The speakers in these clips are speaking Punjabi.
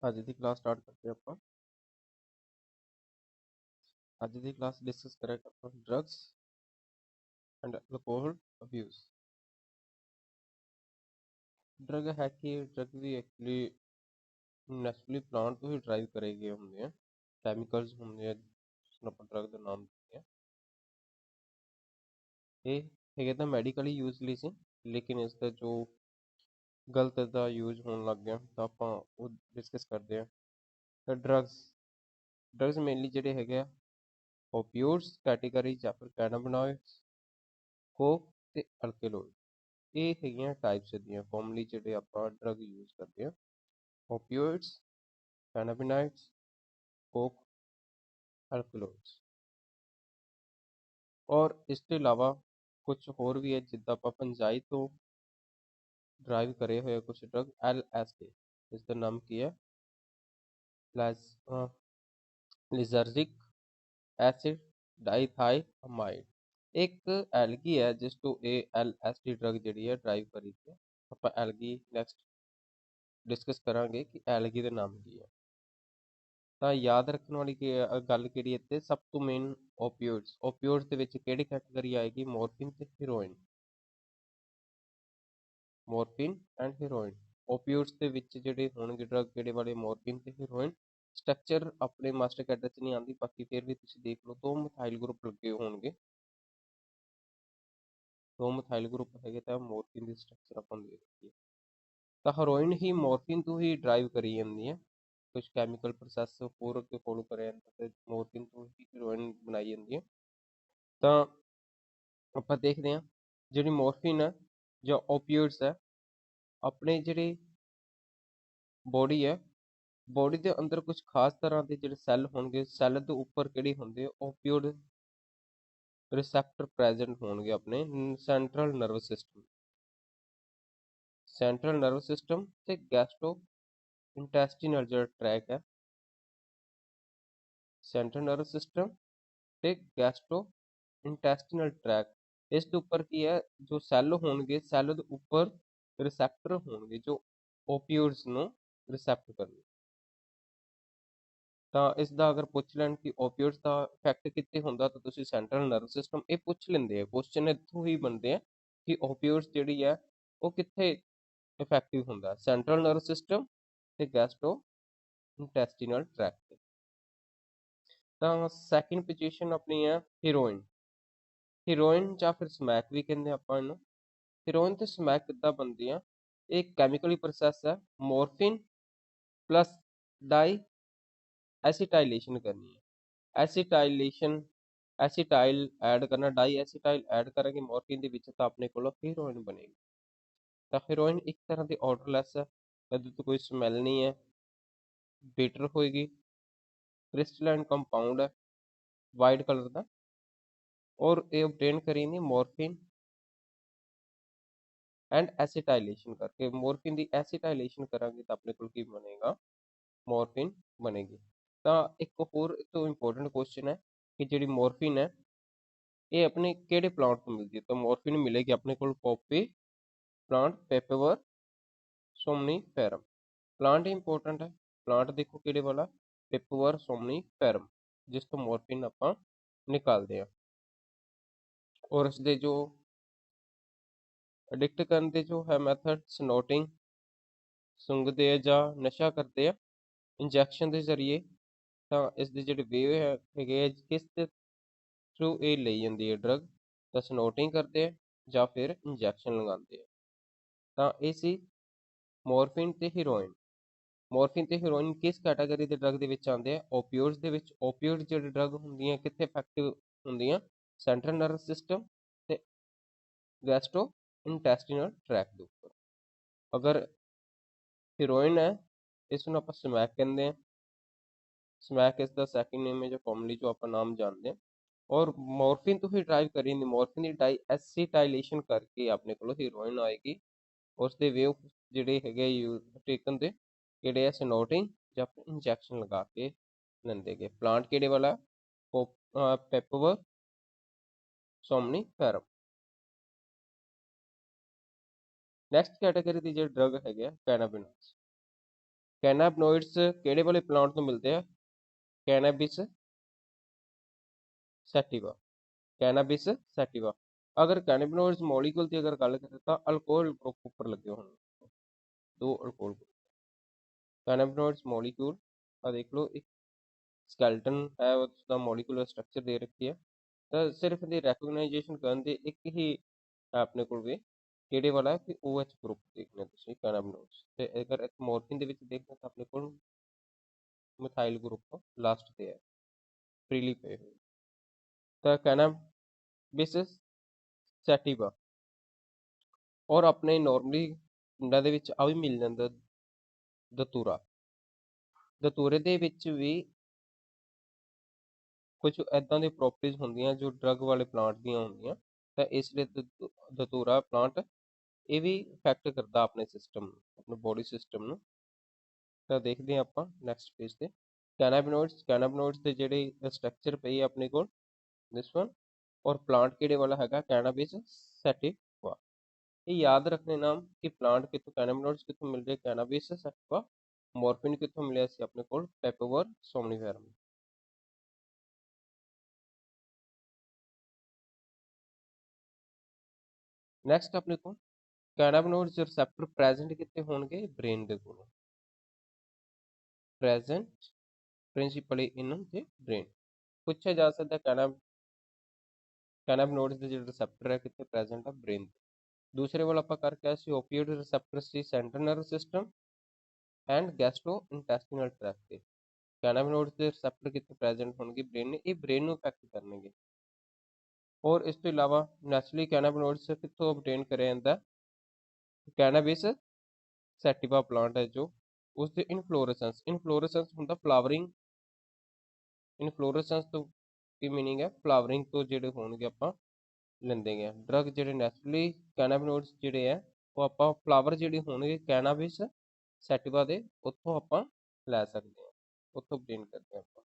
ਅੱਜ ਦੀ ਕਲਾਸ ਸਟਾਰਟ ਕਰਦੇ ਆਪਾਂ। ਅੱਜ ਦੀ ਕਲਾਸ ਡਿਸਕਸ ਕਰਾਂਗੇ ਆਪਾਂ drugs and alcohol abuse. Drug ਹੈ ਕਿ ਡਰੱਗ ਵੀ ਐਕਚੁਅਲੀ ਨੈਚੁਰਲੀ ਪਲਾਂਟ ਤੋਂ ਹੀ ਡਰਾਈਵ ਕਰੇ ਗਏ ਹੁੰਦੇ ਆ। ਕੈਮੀਕਲਸ ਹੁੰਦੇ ਆ ਜਿਸ ਨੂੰ ਆਪਾਂ ਡਰੱਗ ਦਾ ਨਾਮ ਦਿੰਦੇ ਆ। ਇਹ ਹੈਗੇ ਤਾਂ ਮੈਡੀਕਲੀ ਯੂਜ਼ ਲਈ ਸੀ, ਲੇਕਿਨ ਇਸ ਦਾ ਜੋ ਗਲਤ ਦਾ ਯੂਜ਼ ਹੋਣ ਲੱਗ ਗਿਆ ਤਾਂ ਆਪਾਂ ਉਹ ਡਿਸਕਸ ਕਰਦੇ ਆ। ਤਾਂ ਡਰੱਗਸ ਮੇਨਲੀ ਜਿਹੜੇ ਹੈਗੇ ਆ ਓਪੀਓਇਡਸ ਕੈਟੇਗਰੀ ਜਾਂ ਫਿਰ ਕੈਨਾਬਿਨੋਇਡਸ, ਕੋਕ ਤੇ ਅਲਕਲੋਇਡ। ਇਹ ਹੈਗੀਆਂ ਟਾਈਪਸ ਦੀਆਂ ਕਾਮਨਲੀ ਜਿਹੜੇ ਆਪਾਂ ਡਰੱਗ ਯੂਜ਼ ਕਰਦੇ ਆ। ਓਪੀਓਇਡਸ, ਕੈਨਾਬਿਨਾਇਡਸ, ਕੋਕ, ਅਲਕਲੋਇਡਸ। ਔਰ ਇਸ ਤੋਂ ਇਲਾਵਾ ਕੁਝ ਹੋਰ ਵੀ ਹੈ, ਜਿੱਦਾਂ ਆਪਾਂ ਫੰਜਾਈ ਤੋਂ ਡਰਾਈਵ ਕਰੇ ਹੋਏ ਕੁਝ ਡਰੱਗ LSD, ਇਸ ਦਾ ਨਾਮ ਕੀ ਹੈ ਲਿਜ਼ਰਜਿਕ ਐਸਿਡ ਡਾਈਥਾਈਅਮਾਈਡ। ਇੱਕ ਐਲਗੀ ਹੈ ਜਿਸ ਤੋਂ ਇਹ LSD ਡਰੱਗ ਜਿਹੜੀ ਹੈ ਡਰਾਈਵ ਕਰੀ ਹੈ। ਆਪਾਂ ਐਲਗੀ ਨੈਕਸਟ ਡਿਸਕਸ ਕਰਾਂਗੇ ਕਿ ਐਲਗੀ ਦਾ ਨਾਮ ਕੀ ਹੈ। ਤਾਂ ਯਾਦ ਰੱਖਣ ਵਾਲੀ ਗੱਲ ਕਿਹੜੀ ਇੱਥੇ ਸਭ ਤੋਂ ਮੇਨ ਓਪੀਓਇਡਸ ਦੇ ਵਿੱਚ ਕਿਹੜੀ ਕੈਟੇਗਰੀ ਆਏਗੀ? ਮੋਰਫਿਨ ਤੇ ਹੀਰੋਇਨ। ਮੋਰਫਿਨ ਐਂਡ ਹੀਰੋਇਨ ਓਪੀਓਇਡਸ ਦੇ ਵਿੱਚ ਜਿਹੜੇ ਹੋਣਗੇ ਡਰੱਗ ਕਿਹੜੇ ਵਾਲੇ? ਮੋਰਫਿਨ ਤੇ ਹੀਰੋਇਨ। ਸਟਰਕਚਰ ਆਪਣੇ ਮਾਸਟਰ ਕੈਡਰ 'ਚ ਨਹੀਂ ਆਉਂਦੀ, ਬਾਕੀ ਫਿਰ ਵੀ ਤੁਸੀਂ ਦੇਖ ਲਓ 2 ਮਿਥਾਈਲ ਗਰੁੱਪ ਲੱਗੇ ਹੋਣਗੇ। 2 ਮਿਥਾਈਲ ਗਰੁੱਪ ਹੈਗੇ ਤਾਂ ਮੋਰਫਿਨ ਦੀ ਸਟਰਕਚਰ ਆਪਾਂ ਨੂੰ ਦੇ ਦਿੱਤੀ ਹੈ। ਤਾਂ ਹੀਰੋਇਨ ਹੀ ਮੋਰਫਿਨ ਤੋਂ ਹੀ ਡਰਾਈਵ ਕਰੀ ਜਾਂਦੀ ਹੈ। ਕੁਝ ਕੈਮੀਕਲ ਪ੍ਰੋਸੈਸ ਹੋਰ ਅੱਗੇ ਫੋਲੋ ਕਰਿਆ ਜਾਂਦਾ ਤੇ ਮੋਰਫਿਨ ਤੋਂ ਹੀ ਹੀਰੋਇਨ ਬਣਾਈ ਜਾਂਦੀ ਹੈ। ਤਾਂ ਆਪਾਂ ਦੇਖਦੇ ਹਾਂ ਜਿਹੜੀ ਮੋਰਫਿਨ ਹੈ ਜਾਂ ਓਪੀਓਇਡਸ ਹੈ, ਆਪਣੇ ਜਿਹੜੇ ਬੋਡੀ ਹੈ, ਬੋਡੀ ਦੇ ਅੰਦਰ ਕੁਝ ਖਾਸ ਤਰ੍ਹਾਂ ਦੇ ਜਿਹੜੇ ਸੈੱਲ ਹੋਣਗੇ, ਸੈੱਲ ਦੇ ਉੱਪਰ ਕਿਹੜੇ ਹੁੰਦੇ ਓਪੀਓਇਡ ਰਿਸੈਪਟਰ ਪ੍ਰੈਜ਼ੈਂਟ ਹੋਣਗੇ ਆਪਣੇ ਸੈਂਟਰਲ ਨਰਵਸ ਸਿਸਟਮ ਤੇ ਗੈਸਟ੍ਰੋ ਇੰਟੈਸਟੀਨਲ ਜਿਹੜਾ ਟਰੈਕ ਹੈ, ਸੈਂਟਰਲ ਨਰਵਸ ਸਿਸਟਮ ਤੇ ਗੈਸਟ੍ਰੋ ਇੰਟੈਸਟੀਨਲ ਟਰੈਕ, ਇਸ ਦੇ ਉੱਪਰ ਕੀ ਹੈ ਜੋ ਸੈੱਲ ਹੋਣਗੇ, ਸੈੱਲ ਦੇ ਉੱਪਰ ਰਿਸੈਪਟਰ ਹੋਣਗੇ ਜੋ ਓਪੀਓਇਡਸ ਨੂੰ ਰਿਸੈਪਟ ਕਰਨਗੇ। ਤਾਂ ਇਸ ਦਾ ਅਗਰ ਪੁੱਛ ਲੈਣ ਕਿ ਓਪੀਓਇਡਸ ਦਾ ਇਫੈਕਟ ਕਿੱਥੇ ਹੁੰਦਾ ਤਾਂ ਤੁਸੀਂ ਸੈਂਟਰਲ ਨਰਵਸ ਸਿਸਟਮ, ਇਹ ਪੁੱਛ ਲੈਂਦੇ ਆ। ਕੁਐਸਚਨ ਇੱਥੋਂ ਹੀ ਬਣਦੇ ਆ ਕਿ ਓਪੀਓਇਡਸ ਜਿਹੜੀ ਹੈ ਉਹ ਕਿੱਥੇ ਇਫੈਕਟਿਵ ਹੁੰਦਾ? ਸੈਂਟਰਲ ਨਰਵਸ ਸਿਸਟਮ ਤੇ ਗੈਸਟ੍ਰੋ ਇੰਟੈਸਟੀਨਲ ਟਰੈਕ ਤੇ। ਤਾਂ ਸੈਕਿੰਡ ਪੋਜੀਸ਼ਨ ਆਪਣੀ ਹੈ ਹੀਰੋਇਨ ਜਾਂ ਫਿਰ ਸਮੈਕ ਵੀ ਕਹਿੰਦੇ ਆਪਾਂ ਇਹਨੂੰ। ਹੀਰੋਇਨ ਤੇ ਸਮੈਕ ਕਿੱਦਾਂ ਬਣਦੀ ਆ? ਇਹ ਕੈਮੀਕਲੀ ਪ੍ਰੋਸੈਸ ਹੈ। ਮੋਰਫਿਨ ਪਲੱਸ ਡਾਈ ਐਸੀਟਾਈਲੇਸ਼ਨ ਕਰਨੀ ਹੈ। ਐਸੀਟਾਈਲ ਐਡ ਕਰਨਾ, ਡਾਈ ਐਸੀਟਾਈਲ ਐਡ ਕਰਾਂਗੇ ਮੋਰਫਿਨ ਦੇ ਵਿੱਚ ਤਾਂ ਆਪਣੇ ਕੋਲ ਹੀਰੋਇਨ ਬਣੇਗੀ। ਤਾਂ ਹੀਰੋਇਨ ਇੱਕ ਤਰ੍ਹਾਂ ਦੀ ਆਰਡਰਲੈਸ ਹੈ, ਇਹਦੇ ਤੋਂ ਕੋਈ ਸਮੈਲ ਨਹੀਂ ਹੈ, ਬਿਟਰ ਹੋਏਗੀ, ਕ੍ਰਿਸਟਲਾਈਨ ਕੰਪਾਊਂਡ ਹੈ, ਵਾਈਟ ਕਲਰ ਦਾ, ਔਰ ਇਹ ਆਬਟੇਨ ਕਰੀਂਦੀ ਮੋਰਫਿਨ ਐਂਡ ਐਸੀਟਾਈਲੇਸ਼ਨ ਕਰਕੇ। ਮੋਰਫਿਨ ਦੀ ਐਸੀਟਾਈਲੇਸ਼ਨ ਕਰਾਂਗੇ ਤਾਂ ਆਪਣੇ ਕੋਲ ਕੀ ਬਣੇਗਾ? ਮੋਰਫਿਨ ਬਣੇਗੀ। ਤਾਂ ਇੱਕ ਹੋਰ ਤੋਂ ਇੰਪੋਰਟੈਂਟ ਕੁਐਸਚਨ ਹੈ ਕਿ ਜਿਹੜੀ ਮੋਰਫਿਨ ਹੈ ਇਹ ਆਪਣੇ ਕਿਹੜੇ ਪਲਾਂਟ ਤੋਂ ਮਿਲਦੀ ਹੈ? ਤਾਂ ਮੋਰਫਿਨ ਮਿਲੇਗੀ ਆਪਣੇ ਕੋਲ ਪੋਪੀ ਪਲਾਂਟ, ਪੇਪੇਵਰ ਸੋਮਨੀਫੇਰਮ। ਪਲਾਂਟ ਇੰਪੋਰਟੈਂਟ ਹੈ। ਪਲਾਂਟ ਦੇਖੋ ਕਿਹੜੇ ਵਾਲਾ? ਪੇਪੇਵਰ ਸੋਮਨੀਫੇਰਮ, ਜਿਸ ਤੋਂ ਮੋਰਫਿਨ ਆਪਾਂ ਨਿਕਾਲਦੇ ਹਾਂ। ਔਰ ਇਸਦੇ ਜੋ ਐਡਿਕਟ ਕਰਨ ਦੇ ਜੋ ਹੈ ਮੈਥਡ, ਸਨੋਟਿੰਗ, ਸੁੰਘਦੇ ਆ ਜਾਂ ਨਸ਼ਾ ਕਰਦੇ ਆ ਇੰਜੈਕਸ਼ਨ ਦੇ ਜ਼ਰੀਏ। ਤਾਂ ਇਸ ਦੇ ਜਿਹੜੇ ਵੇ ਹੈਗੇ ਕਿਸ ਦੇ ਥਰੂ ਇਹ ਲਈ ਜਾਂਦੀ ਹੈ ਡਰੱਗ? ਤਾਂ ਸਨੋਟਿੰਗ ਕਰਦੇ ਆ ਜਾਂ ਫਿਰ ਇੰਜੈਕਸ਼ਨ ਲਗਾਉਂਦੇ ਆ। ਤਾਂ ਇਹ ਸੀ ਮੋਰਫਿਨ ਤੇ ਹੀਰੋਇਨ। ਮੋਰਫਿਨ ਤੇ ਹੀਰੋਇਨ ਕਿਸ ਕੈਟਾਗਰੀ ਦੇ ਡਰੱਗ ਦੇ ਵਿੱਚ ਆਉਂਦੇ ਆ? ਓਪੀਓਇਡਸ ਦੇ ਵਿੱਚ। ਓਪੀਓਇਡ ਜਿਹੜੇ ਡਰੱਗ ਹੁੰਦੀਆਂ ਕਿੱਥੇ ਇਫੈਕਟਿਵ ਹੁੰਦੀਆਂ? ਸੈਂਟਰਲ ਨਰਵਸ ਸਿਸਟਮ ਤੇ ਗੈਸਟ੍ਰੋ ਇੰਟੈਸਟੀਨਲ ਟਰੈਕ ਦੇ ਉੱਪਰ। ਅਗਰ ਹੀਰੋਇਨ ਹੈ ਇਸ ਨੂੰ ਆਪਾਂ ਸਮੈਕ ਕਹਿੰਦੇ ਆ। ਸਮੈਕ ਇਸ ਦਾ ਸੈਕਿੰਡ ਨੇਮ ਹੈ ਜੋ ਕਾਮਨਲੀ ਜੋ ਆਪਾਂ ਨਾਮ ਜਾਣਦੇ ਹਾਂ। ਔਰ ਮੋਰਫਿਨ ਤੋਂ ਹੀ ਡਰਾਈਵ ਕਰੀ ਜਾਂਦੀ, ਮੋਰਫਿਨ ਦੀ ਡਾਈ ਐਸੀਟਾਈਲੇਸ਼ਨ ਕਰਕੇ ਆਪਣੇ ਕੋਲ ਹੀਰੋਇਨ ਆਏਗੀ। ਉਸ ਦੇ ਵੇ ਜਿਹੜੇ ਹੈਗੇ ਟੇਕਨ ਦੇ ਕਿਹੜੇ ਆ? ਸਨੋਟਿੰਗ ਜਾਂ ਇੰਜੈਕਸ਼ਨ ਲਗਾ ਕੇ ਲੈਂਦੇ ਗਏ। ਪਲਾਂਟ ਕਿਹੜੇ ਵਾਲਾ? ਪੇਪੇਵਰ ਸੋਮਨੀਫੇਰਮ। ਨੈਕਸਟ ਕੈਟਾਗਰੀ ਦੀ ਜਿਹੜੇ ਡਰੱਗ ਹੈਗੇ ਆ ਕੈਨਾਬਿਨੋਇਡਸ। ਕੈਨਾਬਨੋਇਡਸ ਕਿਹੜੇ ਵਾਲੇ ਪਲਾਂਟ ਤੋਂ ਮਿਲਦੇ ਆ? ਕੈਨਾਬਿਸ ਸੈਟਿਵਾ, ਕੈਨਾਬਿਸ ਸੈਟਿਵਾ। ਅਗਰ ਕੈਨਾਬਨੋਇਡਸ ਮੋਲੀਕੂਲ ਦੀ ਅਗਰ ਗੱਲ ਕਰੀਏ ਤਾਂ ਅਲਕੋਹਲ ਗਰੁੱਪ ਉੱਪਰ ਲੱਗੇ ਹੋਣ, ਦੋ ਅਲਕੋਹਲ ਗਰੁੱਪ। ਕੈਨਾਬਨੋਇਡਸ ਮੋਲੀਕੂਲ ਆ ਦੇਖ ਲਓ, ਇੱਕ ਸਕੈਲਟਨ ਹੈ ਉਸਦਾ ਮੋਲੀਕੂਲਰ ਸਟਰਕਚਰ ਦੇ ਰੱਖੀ ਹੈ, ਤਾਂ ਸਿਰਫ ਇਹਦੀ ਰੈਕੋਗਨਾਈਜੇਸ਼ਨ ਕਰਨ ਦੇ ਇੱਕ ਹੀ ਆਪਣੇ ਕੋਲ ਵੀ ਕਿਹੜੇ ਵਾਲਾ ਹੈ ਕਿ OH ਗਰੁੱਪ ਦੇਖਣਾ ਤੁਸੀਂ ਕੈਨਾਬਨੋਇਡਸ, ਤੇ ਅਗਰ ਇੱਕ ਮੋਰਫਿਨ ਦੇ ਵਿੱਚ ਦੇਖਣਾ ਤਾਂ ਆਪਣੇ ਕੋਲ ਮਿਥਾਈਲ ਗਰੁੱਪ ਲਾਸਟ ਤੇ ਹੈ, ਫ੍ਰੀਲੀ ਪਏ ਹੋਏ। ਤਾਂ ਕੈਨਾਬਿਸ ਸੈਟਿਵਾ। ਔਰ ਆਪਣੇ ਨੋਰਮਲੀ ਪਿੰਡਾਂ ਦੇ ਵਿੱਚ ਆ ਵੀ ਮਿਲ ਜਾਂਦਾ ਦਤੂਰਾ। ਦਤੂਰੇ ਦੇ ਵਿੱਚ ਵੀ ਕੁਝ ਐਦਾਂ ਦੀ ਪ੍ਰੋਪਰਟੀਜ਼ ਹੁੰਦੀਆਂ ਜੋ ਡਰਗ ਵਾਲੇ ਪਲਾਂਟ ਦੀਆਂ ਹੁੰਦੀਆਂ, ਤਾਂ ਇਸ ਲਈ ਦਤੂਰਾ ਪਲਾਂਟ ਇਹ ਵੀ ਇਫੈਕਟ ਕਰਦਾ ਆਪਣੇ ਸਿਸਟਮ ਨੂੰ, ਆਪਣੇ ਬੋਡੀ ਸਿਸਟਮ ਨੂੰ। ਤਾਂ ਦੇਖਦੇ ਹਾਂ ਆਪਾਂ ਨੈਕਸਟ ਪੇਜ ਤੇ ਕੈਨਾਬਨੋਇਡਸ ਦੇ ਜਿਹੜੇ ਸਟਰਕਚਰ ਪਈ ਆਪਣੇ ਕੋਲ ਦਿਸ ਵਨ, ਔਰ ਪਲਾਂਟ ਕਿਹੜੇ ਵਾਲਾ ਹੈਗਾ ਕੈਨਾਬਿਸ ਸੈਟਿਵਾ। ਇਹ ਯਾਦ ਰੱਖਣੇ ਨਾਮ ਕਿ ਪਲਾਂਟ ਕਿੱਥੋਂ, ਕੈਨਾਬਨੋਇਡਸ ਕਿੱਥੋਂ ਮਿਲ ਰਹੇ ਕੈਨਾਬਿਸ ਸੈਟਿਵਾ, ਮੋਰਫਿਨ ਕਿੱਥੋਂ ਮਿਲਿਆ ਸੀ ਆਪਣੇ ਕੋਲ ਪੈਪੋਵਰ ਸੋਮਨੀਫੈਰਮ। ਨੈਕਸਟ ਆਪਣੇ ਕੋਲ ਕੈਨਾਬਨੋਇਡਸ ਰਿਸੈਪਟਰ ਪ੍ਰੈਜ਼ੈਂਟ ਕਿੱਥੇ ਹੋਣਗੇ? ਬ੍ਰੇਨ ਦੇ ਕੋਲ ਪ੍ਰੈਜ਼ੈਂਟ ਪ੍ਰਿੰਸੀਪਲੀ ਇਨ ਦੇ ਬ੍ਰੇਨ। ਪੁੱਛਿਆ ਜਾ ਸਕਦਾ ਕੈਨਾਬਨੋਇਡਸ ਦੇ ਜਿਹੜੇ ਰਿਸੈਪਟਰ ਹੈ ਕਿੱਥੇ ਪ੍ਰੈਜ਼ੈਂਟ ਆ? ਬ੍ਰੇਨ। ਦੂਸਰੇ ਵੱਲ ਆਪਾਂ ਕਰਕੇ ਆਏ ਸੀ ਓਪੀਓਇਡ ਰਿਸੈਪਟਰ ਸੀ central nervous system and gastrointestinal tract ਤੇ। ਕੈਨਾਬਨੋਇਡਸ ਦੇ ਰਿਸੈਪਟਰ ਕਿੱਥੇ ਪ੍ਰੈਜ਼ੈਂਟ ਹੋਣਗੇ? ਬ੍ਰੇਨ ਨੇ, ਇਹ ਬ੍ਰੇਨ ਨੂੰ ਇਫੈਕਟ ਕਰਨਗੇ। ਔਰ ਇਸ ਤੋਂ ਇਲਾਵਾ ਨੈਚੁਰਲੀ ਕੈਨਾਬਨੋਇਡਸ ਕਿੱਥੋਂ obtain ਕਰਿਆ ਜਾਂਦਾ? ਕੈਨਾਬਿਸ ਸੈਟਿਵਾ ਪਲਾਂਟ ਹੈ ਜੋ ਉਸਦੇ ਇਨਫਲੋਰੈਂਸ ਹੁੰਦਾ ਫਲਾਵਰਿੰਗ। ਇਨਫਲੋਰੈਂਸ ਤੋਂ ਕੀ ਮੀਨਿੰਗ ਹੈ? ਫਲਾਵਰਿੰਗ ਤੋਂ ਜਿਹੜੇ ਹੋਣਗੇ ਆਪਾਂ ਲੈਂਦੇ ਗਏ ਡਰਗ ਜਿਹੜੇ ਨੈਚੁਰਲੀ ਕੈਨਾਬਨੋਇਡਸ ਜਿਹੜੇ ਹੈ ਉਹ ਆਪਾਂ ਫਲਾਵਰ ਜਿਹੜੇ ਹੋਣਗੇ ਕੈਨਾਬਿਸ ਸੈਟਿਵਾ ਦੇ ਉੱਥੋਂ ਆਪਾਂ ਲੈ ਸਕਦੇ ਹਾਂ, ਉੱਥੋਂ obtain ਕਰਦੇ ਹਾਂ ਆਪਾਂ।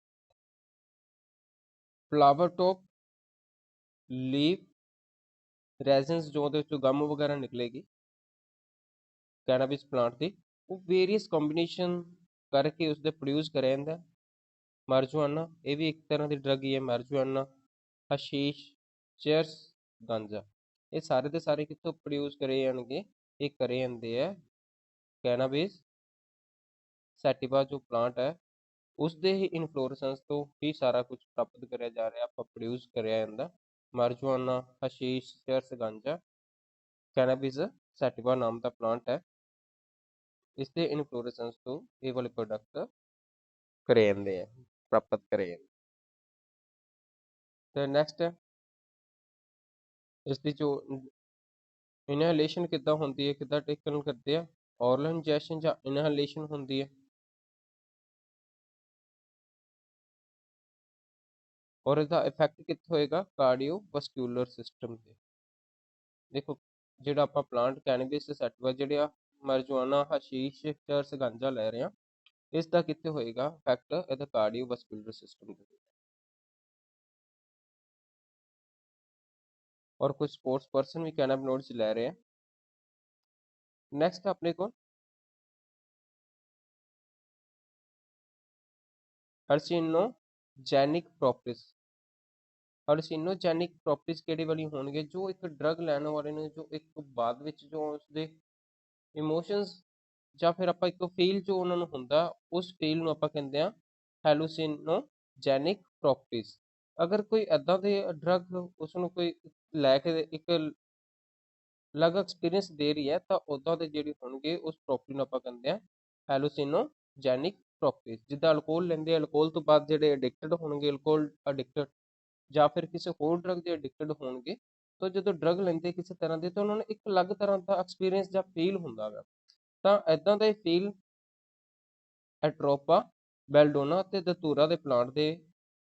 ਫਲਾਵਰ ਟੋਪ ਲੀਵ ਰੈਜ਼ਨਸ ਜੋ ਉਹਦੇ ਵਿੱਚੋਂ ਗਮ ਵਗੈਰਾ ਨਿਕਲੇਗੀ ਕੈਨਾਬਿਸ ਪਲਾਂਟ ਦੀ, ਉਹ ਵੇਰੀਅਸ ਕੰਬੀਨੇਸ਼ਨ ਕਰਕੇ ਉਸਦੇ ਪ੍ਰੋਡਿਊਸ ਕਰਿਆ ਜਾਂਦਾ। ਮਾਰਜੁਆਨਾ ਇਹ ਵੀ ਇੱਕ ਤਰ੍ਹਾਂ ਦੀ ਡਰਗ ਹੀ ਹੈ, ਮਾਰਜੁਆਨਾ, ਹਸ਼ੀਸ਼, ਚਰਸ, ਗਾਂਜਾ, ਇਹ ਸਾਰੇ ਦੇ ਸਾਰੇ ਕਿੱਥੋਂ ਪ੍ਰੋਡਿਊਸ ਕਰੇ ਜਾਣਗੇ? ਇਹ ਕਰੇ ਜਾਂਦੇ ਆ ਕੈਨਾਬਿਸ ਸੈਟਿਵਾ ਜੋ ਪਲਾਂਟ ਹੈ ਉਸਦੇ ਹੀ ਇਨਫਲੋਰੈਂਸ ਤੋਂ ਹੀ ਸਾਰਾ ਕੁਝ ਪ੍ਰਾਪਤ ਕਰਿਆ ਜਾ ਰਿਹਾ, ਆਪਾਂ ਪ੍ਰੋਡਿਊਸ ਕਰਿਆ ਜਾਂਦਾ। ਮਾਰਜੁਆਨਾ, ਹਸ਼ੀਸ਼, ਚਰਸ, ਗਾਂਜਾ ਕੈਨਾਬਿਸ ਸੈਟਿਵਾ ਨਾਮ ਦਾ ਪਲਾਂਟ ਹੈ, ਇਸ ਦੇ ਇਨਫਲੋਰੈਂਸ ਤੋਂ ਇਹ ਵਾਲੇ ਪ੍ਰੋਡਕਟ ਕਰੇ ਜਾਂਦੇ ਆ, ਪ੍ਰਾਪਤ ਕਰੇ ਜਾਂਦੇ। ਤੇ ਨੈਕਸਟ ਇਸ ਦੀ ਜੋ ਇਨਹੇਲੇਸ਼ਨ ਕਿੱਦਾਂ ਹੁੰਦੀ ਹੈ, ਕਿੱਦਾਂ ਟੇਕਨ ਕਰਦੇ ਆ? ਔਰਲ ਇੰਜੈਕਸ਼ਨ ਜਾਂ ਇਨਹੇਲੇਸ਼ਨ ਹੁੰਦੀ ਹੈ। ਔਰ ਇਹਦਾ ਇਫੈਕਟ ਕਿੱਥੇ ਹੋਏਗਾ? ਕਾਰਡੀਓਵਾਸਕੂਲਰ ਸਿਸਟਮ ਤੇ। ਦੇਖੋ ਜਿਹੜਾ ਆਪਾਂ ਪਲਾਂਟ ਕੈਨਾਬਿਸ ਸੈਟਿਵਾ ਜਿਹੜੇ ਆ ਮਾਰਜੁਆਨਾ, ਹਸ਼ੀਸ਼, ਚਰਸ, ਗਾਂਜਾ ਲੈ ਰਹੇ ਆ, ਇਸ ਦਾ ਕਿੱਥੇ ਹੋਏਗਾ ਇਫੈਕਟ? ਇਹਦਾ ਕਾਰਡੀਓਵਾਸਕੂਲਰ ਸਿਸਟਮ ਤੇ। ਔਰ ਕੁਝ ਸਪੋਰਟਸ ਪਰਸਨ ਵੀ ਕੈਨਾਬਨੋਇਡਸ ਲੈ ਰਹੇ ਆ। ਨੈਕਸਟ ਆਪਣੇ ਕੋਲ ਹਰਸੀਨੋਜੈਨਿਕ ਪ੍ਰੋਪਰਟੀਜ਼। ਹਰਸੀਨੋਜੈਨਿਕ ਪ੍ਰੋਪਰਟੀਜ਼ ਕਿਹੜੇ ਵਾਲੀ ਹੋਣਗੇ? ਜੋ ਇੱਕ ਡਰਗ ਲੈਣ ਵਾਲੇ ਨੂੰ ਜੋ ਇੱਕ ਬਾਅਦ ਵਿੱਚ ਜੋ ਉਸਦੇ ਇਮੋਸ਼ਨਸ ਜਾਂ ਫਿਰ ਆਪਾਂ ਇੱਕ ਫੀਲ ਜੋ ਉਹਨਾਂ ਨੂੰ ਹੁੰਦਾ, ਉਸ ਫੀਲ ਨੂੰ ਆਪਾਂ ਕਹਿੰਦੇ ਆ ਹੈਲੂਸੀਨੋਜੈਨਿਕ ਪ੍ਰੋਪਰਟੀਜ਼। ਅਗਰ ਕੋਈ ਐਦਾਂ ਦੇ ਡਰਗ ਉਸਨੂੰ ਕੋਈ ਲੈ ਕੇ ਇੱਕ ਅਲੱਗ ਐਕਸਪੀਰੀਅੰਸ ਦੇ ਰਹੀ ਹੈ ਤਾਂ ਉੱਦਾਂ ਦੇ ਜਿਹੜੇ ਹੋਣਗੇ ਉਸ ਪ੍ਰੋਪਰਟੀ ਨੂੰ ਆਪਾਂ ਕਹਿੰਦੇ ਆ ਹੈਲੂਸੀਨੋਜੈਨਿਕ ਪ੍ਰੋਪਰਟੀਜ਼। ਜਿੱਦਾਂ ਅਲਕੋਹਲ ਲੈਂਦੇ, ਅਲਕੋਹਲ ਤੋਂ ਬਾਅਦ ਜਿਹੜੇ ਐਡਿਕਟਡ ਹੋਣਗੇ, ਅਲਕੋਹਲ ਐਡਿਕਟਡ ਜਾਂ ਫਿਰ ਕਿਸੇ ਹੋਰ ਡਰਗ ਦੇ ਐਡਿਕਟਡ ਹੋਣਗੇ, ਤਾਂ ਜਦੋਂ ਡਰਗ ਲੈਂਦੇ ਕਿਸੇ ਤਰ੍ਹਾਂ ਦੇ ਤਾਂ ਉਹਨਾਂ ਨੂੰ ਇੱਕ ਅਲੱਗ ਤਰ੍ਹਾਂ ਦਾ ਐਕਸਪੀਰੀਅੰਸ ਜਾਂ ਫੀਲ ਹੁੰਦਾ ਗਾ। ਤਾਂ ਐਦਾਂ ਦਾ ਫੀਲ ਐਟਰੋਪਾ, ਬੈਲਡੋਨਾ ਤੇ ਦਤੂਰਾ ਦੇ ਪਲਾਂਟ ਦੇ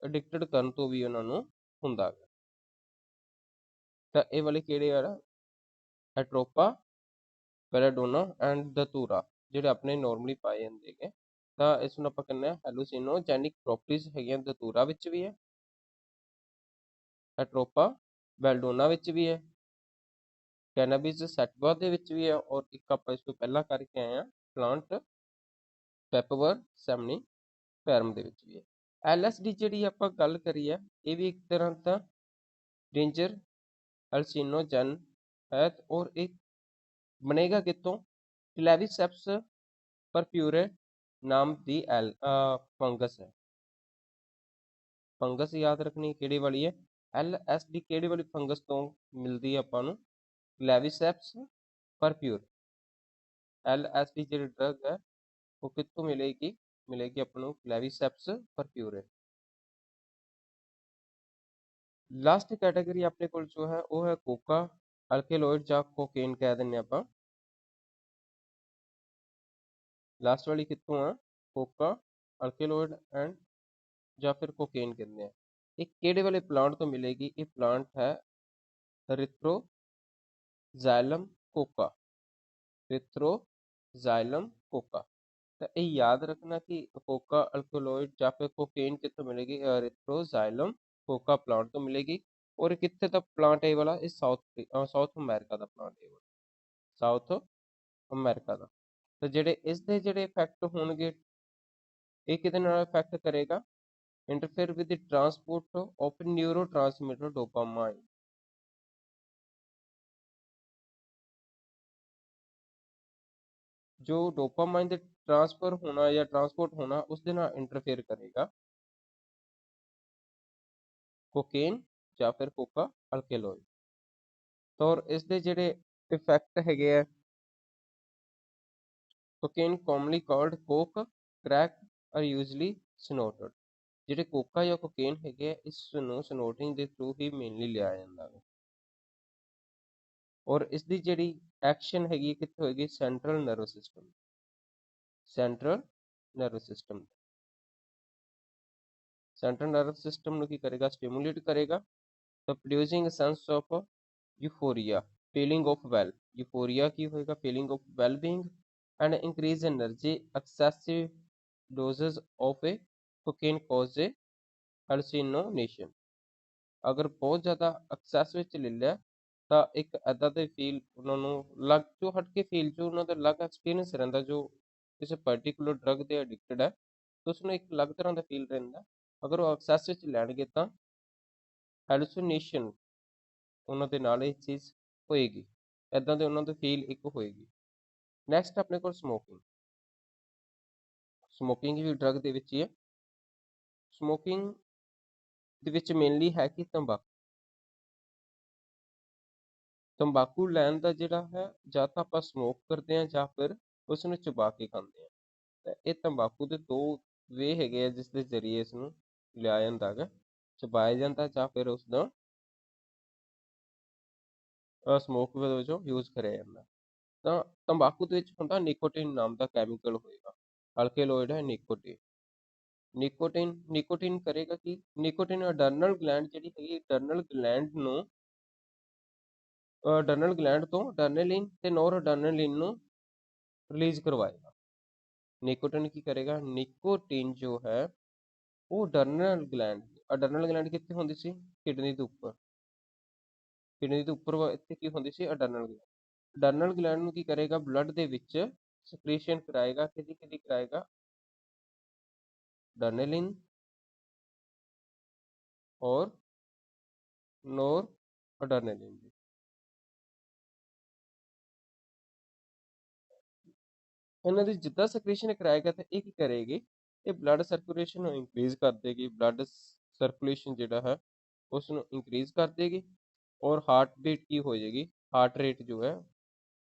ਐਡਿਕਟਡ ਕਰਨ ਤੋਂ ਵੀ ਉਹਨਾਂ ਨੂੰ ਹੁੰਦਾ ਗਾ। ਤਾਂ ਇਹ ਵਾਲੇ ਕਿਹੜੇ ਆ? ਐਟਰੋਪਾ, ਬੈਲਡੋਨਾ ਐਂਡ ਦਤੂਰਾ ਜਿਹੜੇ ਆਪਣੇ ਨਾਰਮਲੀ ਪਾਏ ਜਾਂਦੇ ਹੈਗੇ। ਤਾਂ ਇਸ ਨੂੰ ਆਪਾਂ ਕਹਿੰਦੇ ਆ ਹੈਲੂਸੀਨੋਜੈਨਿਕ ਪ੍ਰੋਪਰਟੀਜ਼ ਹੈਗੀਆਂ, ਦਤੂਰਾ ਵਿੱਚ ਵੀ ਹੈ, ਐਟਰੋਪਾ ਬੈਲਡੋਨਾ ਵਿੱਚ ਵੀ ਹੈ, ਕੈਨਾਬਿਸ ਸੈਟਿਵਾ ਦੇ ਵਿੱਚ ਵੀ ਹੈ, ਔਰ ਇੱਕ ਆਪਾਂ ਇਸ ਤੋਂ ਪਹਿਲਾਂ ਕਰਕੇ ਆਏ ਆ ਪਲਾਂਟ ਪੈਪਵਰ ਸੈਮਨੀਫੈਰਮ ਦੇ ਵਿੱਚ ਵੀ ਹੈ। LSD ਜਿਹੜੀ ਆਪਾਂ ਗੱਲ ਕਰੀਏ, ਇਹ ਵੀ ਇੱਕ ਤਰ੍ਹਾਂ ਦਾ ਡੇਂਜਰ ਐਲਸੀਨੋਜਨ ਹੈ, ਔਰ ਇਹ ਬਣੇਗਾ ਕਿੱਥੋਂ? ਕਲੈਵੀਸੈਪਸ ਪਰਪਿਊਰੇ ਨਾਮ ਦੀ ਫੰਗਸ ਹੈ। ਫੰਗਸ ਯਾਦ ਰੱਖਣੀ ਕਿਹੜੀ ਵਾਲੀ ਹੈ? LSD ਕਿਹੜੀ ਵਾਲੀ ਫੰਗਸ ਤੋਂ ਮਿਲਦੀ ਹੈ ਆਪਾਂ ਨੂੰ? ਕਲੈਵੀਸੈਪਸ ਪਰਪਿਊਰੇ। LSD ਜਿਹੜੀ ਡਰਗ ਹੈ ਉਹ ਕਿੱਥੋਂ ਮਿਲੇਗੀ? ਮਿਲੇਗੀ ਆਪਾਂ ਨੂੰ ਕਲੈਵੀਸੈਪਸ ਪਰਪਿਊਰੇ। ਲਾਸਟ ਕੈਟਾਗਰੀ ਆਪਣੇ ਕੋਲ ਜੋ ਹੈ ਉਹ ਹੈ ਕੋਕਾ ਅਲਕੇਲੋਇਡ ਜਾਂ ਕੋਕੇਨ ਕਹਿ ਦਿੰਦੇ ਆਪਾਂ। ਲਾਸਟ ਵਾਲੀ ਕਿੱਥੋਂ ਆ? ਕੋਕਾ ਅਲਕੇਲੋਇਡ ਐਂਡ ਜਾਂ ਫਿਰ ਕੋਕੇਨ ਕਹਿੰਦੇ ਆ। ਇਹ ਕਿਹੜੇ ਵਾਲੇ ਪਲਾਂਟ ਤੋਂ ਮਿਲੇਗੀ? ਇਹ ਪਲਾਂਟ ਹੈ ਰਿਥਰੋਜ਼ਾਈਲਮ ਕੋਕਾ। ਰਿਥਰੋਜ਼ਾਈਲਮ ਕੋਕਾ। ਤਾਂ ਇਹ ਯਾਦ ਰੱਖਣਾ ਕਿ ਕੋਕਾ ਅਲਕੇਲੋਇਡ ਜਾਂ ਫਿਰ ਕੋਕੇਨ ਕਿੱਥੋਂ ਮਿਲੇਗੀ? ਰਿਥਰੋਜ਼ਾਈਲਮ ਕੋਕਾ ਪਲਾਂਟ ਤੋਂ ਮਿਲੇਗੀ। ਔਰ ਕਿੱਥੇ ਦਾ ਪਲਾਂਟ ਹੈ ਇਹ ਵਾਲਾ? ਇਹ ਸਾਊਥ ਅਮਰੀਕਾ ਦਾ ਪਲਾਂਟ ਹੈ, ਸਾਊਥ ਅਮਰੀਕਾ ਦਾ। ਤਾਂ ਜਿਹੜੇ ਇਸ ਦੇ ਜਿਹੜੇ ਇਫੈਕਟ ਹੋਣਗੇ, ਇਹ ਕਿਹਦੇ ਨਾਲ ਇਫੈਕਟ ਕਰੇਗਾ? Interfere with the transport of neurotransmitter dopamine. ਜੋ ਡੋਪਾਮਾਈਨ ਦੇ ਟ੍ਰਾਂਸਫਰ ਹੋਣਾ ਜਾਂ ਟਰਾਂਸਪੋਰਟ ਹੋਣਾ, ਉਸ ਦੇ ਨਾਲ ਇੰਟਰਫੇਅਰ ਕਰੇਗਾ ਕੋਕੇਨ ਜਾਂ ਫਿਰ ਕੋਕਾ ਅਲਕੇਲੋਇਡ। ਔਰ ਇਸ ਦੇ ਜਿਹੜੇ ਇਫੈਕਟ ਹੈਗੇ ਆ, cocaine commonly called coke, crack are usually snorted। ਜਿਹੜੇ ਕੋਕਾ ਜਾਂ ਕੋਕੇਨ ਹੈਗੇ ਆ, ਇਸ ਨੂੰ ਸਨੋਟਿੰਗ ਦੇ ਥਰੂ ਹੀ ਮੇਨਲੀ ਲਿਆ ਜਾਂਦਾ ਹੈ। ਔਰ ਇਸ ਦੀ ਜਿਹੜੀ ਐਕਸ਼ਨ ਹੈਗੀ ਕਿੱਥੇ ਹੋਏਗੀ? Central nervous system. Central nervous system. Central nervous system ਨੂੰ ਕੀ ਕਰੇਗਾ? ਸਟਿਮੂਲੇਟ ਕਰੇਗਾ। ਤਾਂ producing sense of euphoria, feeling of well. Euphoria ਕੀ ਹੋਏਗਾ? Feeling of well being and increase energy। excessive doses of a cocaine cause a hallucination। ਅਗਰ ਬਹੁਤ ਜ਼ਿਆਦਾ ਐਕਸੈਸ ਵਿੱਚ ਲੈ ਲਿਆ ਤਾਂ ਇੱਕ ਐਦਾਂ ਦੇ ਫੀਲ ਉਹਨਾਂ ਨੂੰ ਲੱਗ ਜੋ ਹਟ ਕੇ ਫੀਲ ਜੋ ਉਹਨਾਂ ਦਾ ਅਲੱਗ ਐਕਸਪੀਰੀਅੰਸ ਰਹਿੰਦਾ, ਜੋ ਕਿਸੇ ਪਰਟੀਕੂਲਰ ਡਰਗ ਦੇ ਐਡਿਕਟਡ ਹੈ ਤਾਂ ਉਸਨੂੰ ਇੱਕ ਅਲੱਗ ਤਰ੍ਹਾਂ ਦਾ ਫੀਲ ਰਹਿੰਦਾ। ਅਗਰ ਉਹ ਐਕਸੈਸ ਵਿੱਚ ਲੈਣਗੇ ਤਾਂ ਹੈਲੂਸੀਨੇਸ਼ਨ ਉਹਨਾਂ ਦੇ ਨਾਲ ਇਹ ਚੀਜ਼ ਹੋਏਗੀ, ਐਦਾਂ ਦੇ ਉਹਨਾਂ ਦੇ ਫੀਲ ਇੱਕ ਹੋਏਗੀ। ਨੈਕਸਟ ਆਪਣੇ ਕੋਲ ਸਮੋਕਿੰਗ। ਸਮੋਕਿੰਗ ਵੀ ਡਰਗ ਦੇ ਵਿੱਚ ਹੀ ਹੈ। ਸਮੋਕਿੰਗ ਦੇ ਵਿੱਚ ਮੇਨਲੀ ਹੈ ਕਿ ਤੰਬਾਕੂ ਲੈਣ ਦਾ ਜਿਹੜਾ ਹੈ, ਜਾਂ ਤਾਂ ਆਪਾਂ ਸਮੋਕ ਕਰਦੇ ਹਾਂ ਜਾਂ ਫਿਰ ਉਸ ਨੂੰ ਚਬਾ ਕੇ ਖਾਂਦੇ ਹਾਂ। ਤਾਂ ਇਹ ਤੰਬਾਕੂ ਦੇ ਦੋ ਵੇ ਹੈਗੇ ਆ ਜਿਸ ਦੇ ਜ਼ਰੀਏ ਇਸ ਨੂੰ ਲਿਆ ਜਾਂਦਾ ਹੈਗਾ, ਚਬਾਇਆ ਜਾਂਦਾ ਜਾਂ ਫਿਰ ਉਸ ਦਾ ਸਮੋਕ ਵਜੋਂ ਯੂਜ਼ ਕਰਿਆ ਜਾਂਦਾ। ਤਾਂ ਤੰਬਾਕੂ ਦੇ ਵਿੱਚ ਹੁੰਦਾ ਨਿਕੋਟਿਨ ਨਾਮ ਦਾ ਕੈਮੀਕਲ ਹੋਏਗਾ। ਅਲਕੇਲੋਇਡ ਹੈ ਨਿਕੋਟਿਨ। ਨਿਕੋਟਿਨ ਕਰੇਗਾ ਕਿ ਨਿਕੋਟਿਨ ਅਡਰਨਲ ਗਲੈਂਡ ਜਿਹੜੀ ਹੈਗੀ, ਅਡਰਨਲ ਗਲੈਂਡ ਤੋਂ ਅਡਰਨਲਿਨ ਤੇ ਨੋਰ ਅਡਰਨਲਿਨ ਨੂੰ ਰਿਲੀਜ਼ ਕਰਵਾਏਗਾ। ਨਿਕੋਟਿਨ ਕੀ ਕਰੇਗਾ? ਨਿਕੋਟਿਨ ਜੋ ਹੈ ਉਹ ਅਡਰਨਲ ਗਲੈਂਡ ਕਿੱਥੇ ਹੁੰਦੀ ਸੀ? ਕਿਡਨੀ ਦੇ ਉੱਪਰ। ਕਿਡਨੀ ਦੇ ਉੱਪਰ ਇੱਥੇ ਕੀ ਹੁੰਦੀ ਸੀ? ਅਡਰਨਲ ਗਲੈਂਡ। ਅਡਰਨਲ ਗਲੈਂਡ ਨੂੰ ਕੀ ਕਰੇਗਾ? ਬਲੱਡ ਦੇ ਵਿੱਚ ਸਕ੍ਰੀਸ਼ਨ ਕਰਾਏਗਾ। ਕਿਹਦੀ ਕਰਾਏਗਾ? ਅਡਰਨਲਿਨ ਔਰ ਨੋਰ ਅਡਰਨਲਿਨ ਦੀ। ਇਹਨਾਂ ਦੀ ਜਿੱਦਾਂ ਸਕ੍ਰੀਸ਼ਨ ਕਰਾਏਗਾ ਤਾਂ ਇਹ ਕੀ ਕਰੇਗੀ? ਇਹ ਬਲੱਡ ਸਰਕੂਲੇਸ਼ਨ ਨੂੰ ਇੰਕਰੀਜ਼ ਕਰ ਦੇਗੀ। ਬਲੱਡ ਸਰਕੂਲੇਸ਼ਨ ਜਿਹੜਾ ਹੈ ਉਸ ਨੂੰ ਇੰਕਰੀਜ਼ ਕਰ ਦੇਗੀ ਔਰ ਹਾਰਟ ਬੀਟ ਕੀ ਹੋ ਜਾਏਗੀ? ਹਾਰਟ ਰੇਟ ਜੋ ਹੈ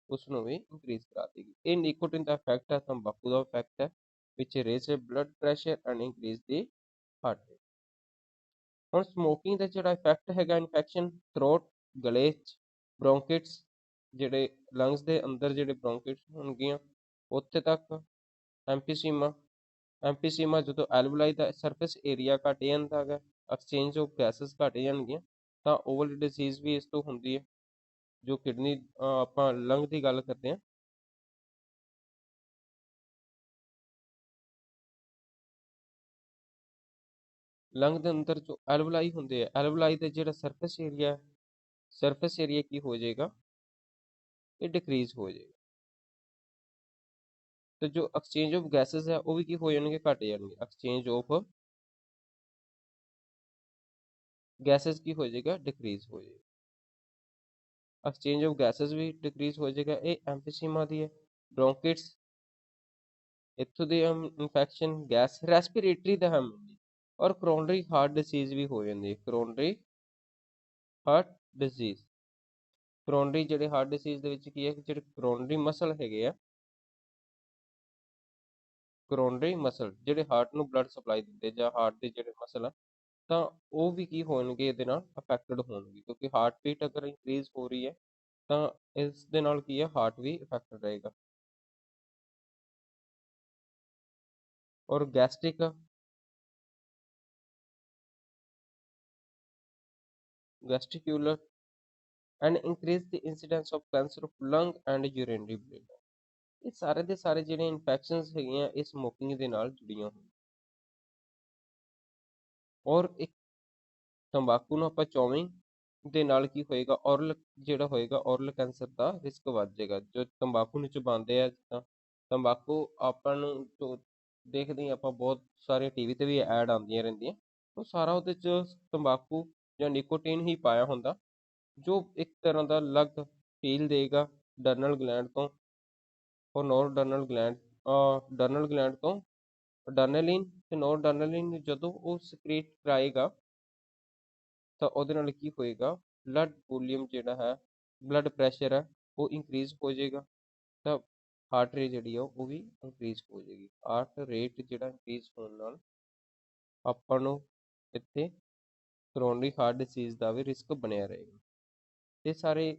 ਉਸ ਨੂੰ ਵੀ ਇੰਕਰੀਜ਼ ਕਰਾ ਦੇਗੀ। ਇਹ ਨਿਕੋਟਿਨ ਦਾ ਇਫੈਕਟ ਹੈ, ਤੰਬਾਕੂ ਦਾ ਇਫੈਕਟ ਹੈ, which raise blood pressure and increase the heart rate. ਹੁਣ ਸਮੋਕਿੰਗ ਦਾ ਜਿਹੜਾ ਇਫੈਕਟ ਹੈਗਾ, ਇਨਫੈਕਸ਼ਨ ਥਰੋਟ, ਗਲੇ 'ਚ, ਬ੍ਰੌਂਕਿਟਸ, ਜਿਹੜੇ ਲੰਗਸ ਦੇ ਅੰਦਰ ਜਿਹੜੇ ਬ੍ਰੌਂਕਿਟਸ ਹੋਣਗੀਆਂ ਉੱਥੇ ਤੱਕ, ਐਮਪੀਸੀਮਾ ਜਦੋਂ ਐਲਵੂਲਾਈ ਦਾ ਸਰਫੇਸ ਏਰੀਆ ਘਟ ਜਾਂਦਾ ਹੈਗਾ, ਐਕਸਚੇਂਜ ਆਫ ਗੈਸਸ ਘਟ ਜਾਣਗੀਆਂ, ਤਾਂ ਓਵਲ ਡਿਜ਼ੀਜ਼ ਵੀ ਇਸ ਤੋਂ ਹੁੰਦੀ ਹੈ। ਜੋ ਕਿਡਨੀ ਆਪਾਂ ਲੰਗ ਦੀ ਗੱਲ ਕਰਦੇ ਹਾਂ, ਲੰਗ ਦੇ ਅੰਦਰ ਜੋ ਐਲਵੂਲਾਈ ਹੁੰਦੇ ਆ, ਐਲਵੂਲਾਈ ਦਾ ਜਿਹੜਾ ਸਰਫੇਸ ਏਰੀਆ ਕੀ ਹੋ ਜਾਏਗਾ? ਇਹ ਡਿਕਰੀਜ਼ ਹੋ ਜਾਏਗਾ। ਤੇ ਜੋ ਐਕਸਚੇਂਜ ਆਫ ਗੈਸਸ ਹੈ ਉਹ ਵੀ ਕੀ ਹੋ ਜਾਣਗੇ, ਘਟ ਜਾਣਗੇ। ਐਕਸਚੇਂਜ ਆਫ ਗੈਸਸ ਕੀ ਹੋ ਜਾਏਗਾ, ਡਿਕਰੀਜ਼ ਹੋ ਜਾਏਗਾ। ਐਕਸਚੇਂਜ ਆਫ ਗੈਸਸ ਵੀ ਡਿਕਰੀਜ਼ ਹੋ ਜਾਏਗਾ। ਇਹ ਐਮਫੀਸੀਮਾ ਦੀ ਹੈ। ਬ੍ਰੌਂਕਿਟਸ, ਇੱਥੋਂ ਦੀ ਇਨਫੈਕਸ਼ਨ ਗੈਸ ਰੈਸਪੀਰੇਟਰੀ ਦਾ ਹਮ, ਔਰ ਕਰੋਨਰੀ ਹਾਰਟ ਡਿਸੀਜ਼ ਵੀ ਹੋ ਜਾਂਦੀ ਹੈ। ਕਰੋਨਰੀ ਹਾਰਟ ਡਿਸੀਜ਼, ਕਰੋਨਰੀ ਜਿਹੜੇ ਹਾਰਟ ਡਿਸੀਜ਼ ਦੇ ਵਿੱਚ ਕੀ ਹੈ, ਜਿਹੜੇ ਕਰੋਨਰੀ ਮਸਲ ਹੈਗੇ ਆ, ਕਰੋਨਰੀ ਮਸਲ ਜਿਹੜੇ ਹਾਰਟ ਨੂੰ ਬਲੱਡ ਸਪਲਾਈ ਦਿੰਦੇ ਜਾਂ ਹਾਰਟ ਦੇ ਜਿਹੜੇ ਮਸਲ ਆ, ਤਾਂ ਉਹ ਵੀ ਕੀ ਹੋਣਗੇ, ਇਹਦੇ ਨਾਲ ਅਫੈਕਟਡ ਹੋਣਗੇ। ਕਿਉਂਕਿ ਹਾਰਟ ਬੀਟ ਅਗਰ ਇੰਕਰੀਜ਼ ਹੋ ਰਹੀ ਹੈ ਤਾਂ ਇਸ ਦੇ ਨਾਲ ਕੀ ਹੈ, ਹਾਰਟ ਵੀ ਅਫੈਕਟਡ ਰਹੇਗਾ। ਔਰ gastric, gastric ulcer and increase the incidence of cancer of lung and urinary bladder. ਇਹ ਸਾਰੇ ਦੇ ਸਾਰੇ ਜਿਹੜੇ ਇਨਫੈਕਸ਼ਨਸ ਹੈਗੀਆਂ ਇਹ ਸਮੋਕਿੰਗ ਦੇ ਨਾਲ ਜੁੜੀਆਂ ਹੋਈਆਂ। ਔਰ ਇੱਕ ਤੰਬਾਕੂ ਨੂੰ ਆਪਾਂ ਚੌਵਿੰਗ ਦੇ ਨਾਲ ਕੀ ਹੋਏਗਾ, ਔਰਲ ਜਿਹੜਾ ਹੋਏਗਾ, ਔਰਲ ਕੈਂਸਰ ਦਾ ਰਿਸਕ ਵੱਧ ਜਾਏਗਾ। ਜੋ ਤੰਬਾਕੂ ਨੂੰ ਚਬਾਉਂਦੇ ਆ, ਜਿੱਦਾਂ ਤੰਬਾਕੂ ਆਪਾਂ ਨੂੰ ਜੋ ਦੇਖਦੇ ਹਾਂ ਆਪਾਂ, ਬਹੁਤ ਸਾਰੇ ਟੀਵੀ ਤੇ ਵੀ ਐਡ ਆਉਂਦੀਆਂ ਰਹਿੰਦੀਆਂ, ਉਹ ਸਾਰਾ ਉਹਦੇ 'ਚ ਤੰਬਾਕੂ ਜਾਂ ਨਿਕੋਟੀਨ ਹੀ ਪਾਇਆ ਹੁੰਦਾ, ਜੋ ਇੱਕ ਤਰ੍ਹਾਂ ਦਾ ਅਲੱਗ ਫੀਲ ਦੇਗਾ ਡਰਨਲ ਗਲੈਂਡ ਤੋਂ ਔਰ ਨੋਰ ਡਰਨਲ ਗਲੈਂਡ, ਡਰਨਲ ਗਲੈਂਡ ਤੋਂ ਡਰਨੇਲਿਨ ਤੇ ਨੋਰ ਡਰਨੇਲਿਨ ਜਦੋਂ ਉਹ ਸਿਕ੍ਰੀਟ ਕਰਾਏਗਾ ਤਾਂ ਉਹਦੇ ਨਾਲ ਕੀ ਹੋਏਗਾ, ਬਲੱਡ ਵੋਲੀਅਮ ਜਿਹੜਾ ਹੈ, ਬਲੱਡ ਪ੍ਰੈਸ਼ਰ ਹੈ, ਉਹ ਇੰਕਰੀਜ਼ ਹੋ ਜਾਏਗਾ। ਤਾਂ ਹਾਰਟ ਰੇਟ ਜਿਹੜੀ ਆ ਉਹ ਵੀ ਇੰਕਰੀਜ਼ ਹੋ ਜਾਏਗੀ। ਹਾਰਟ ਰੇਟ ਜਿਹੜਾ ਇੰਕਰੀਜ਼ ਹੋਣ ਨਾਲ ਆਪਾਂ ਨੂੰ ਇੱਥੇ ਕਰੋਨਰੀ ਹਾਰਟ ਡਿਸੀਜ਼ ਦਾ ਵੀ ਰਿਸਕ ਬਣਿਆ ਰਹੇਗਾ। ਇਹ ਸਾਰੇ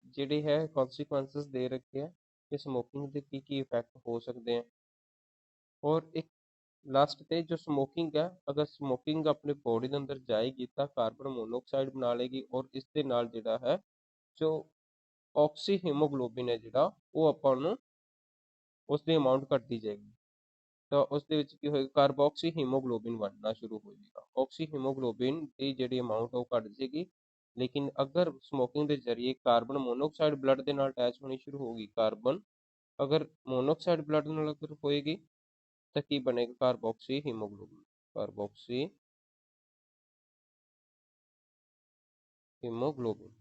ਜਿਹੜੇ ਹੈ ਕੌਨਸੀਕੁਐਂਸਸ ਦੇ ਰੱਖੇ ਆ ਕਿ ਸਮੋਕਿੰਗ ਦੇ ਕੀ ਕੀ ਇਫੈਕਟ ਹੋ ਸਕਦੇ ਆ। ਔਰ ਇੱਕ ਲਾਸਟ ਤੇ ਜੋ ਸਮੋਕਿੰਗ ਹੈ, ਅਗਰ ਸਮੋਕਿੰਗ ਆਪਣੇ ਬੋਡੀ ਦੇ ਅੰਦਰ ਜਾਏਗੀ ਤਾਂ ਕਾਰਬਨ ਮੋਨੋਆਕਸਾਈਡ ਬਣਾ ਲੇਗੀ, ਔਰ ਇਸ ਦੇ ਨਾਲ ਜਿਹੜਾ ਹੈ ਜੋ ਆਕਸੀ ਹੀਮੋਗਲੋਬਿਨ ਹੈ ਜਿਹੜਾ, ਉਹ ਆਪਾਂ ਨੂੰ ਉਸ ਦੀ ਅਮਾਊਂਟ ਘਟਦੀ ਜਾਏਗੀ। ਤਾਂ ਉਸ ਦੇ ਵਿੱਚ ਕੀ ਹੋਏਗਾ, ਕਾਰਬੋਕਸੀ ਹੀਮੋਗਲੋਬਿਨ ਬਣਨਾ ਸ਼ੁਰੂ ਹੋ ਜਾਏਗਾ। ਆਕਸੀ ਹੀਮੋਗਲੋਬਿਨ ਦੀ ਜਿਹੜੀ ਅਮਾਊਂਟ ਉਹ ਘਟ ਜਾਏਗੀ। ਲੇਕਿਨ ਅਗਰ ਸਮੋਕਿੰਗ ਦੇ ਜ਼ਰੀਏ ਕਾਰਬਨ ਮੋਨੋਆਕਸਾਈਡ ਬਲੱਡ ਦੇ ਨਾਲ ਅਟੈਚ ਹੋਣੀ ਸ਼ੁਰੂ ਹੋਗੀ, ਕਾਰਬਨ ਅਗਰ ਮੋਨੋਆਕਸਾਈਡ ਬਲੱਡ ਨਾਲ ਅਗਰ ਹੋਏਗੀ ਤਾਂ ਕੀ ਬਣੇਗਾ, ਕਾਰਬੋਕਸੀ ਹੀਮੋਗਲੋਬਿਨ, ਕਾਰਬੋਕਸੀ ਹੀਮੋਗਲੋਬਿਨ।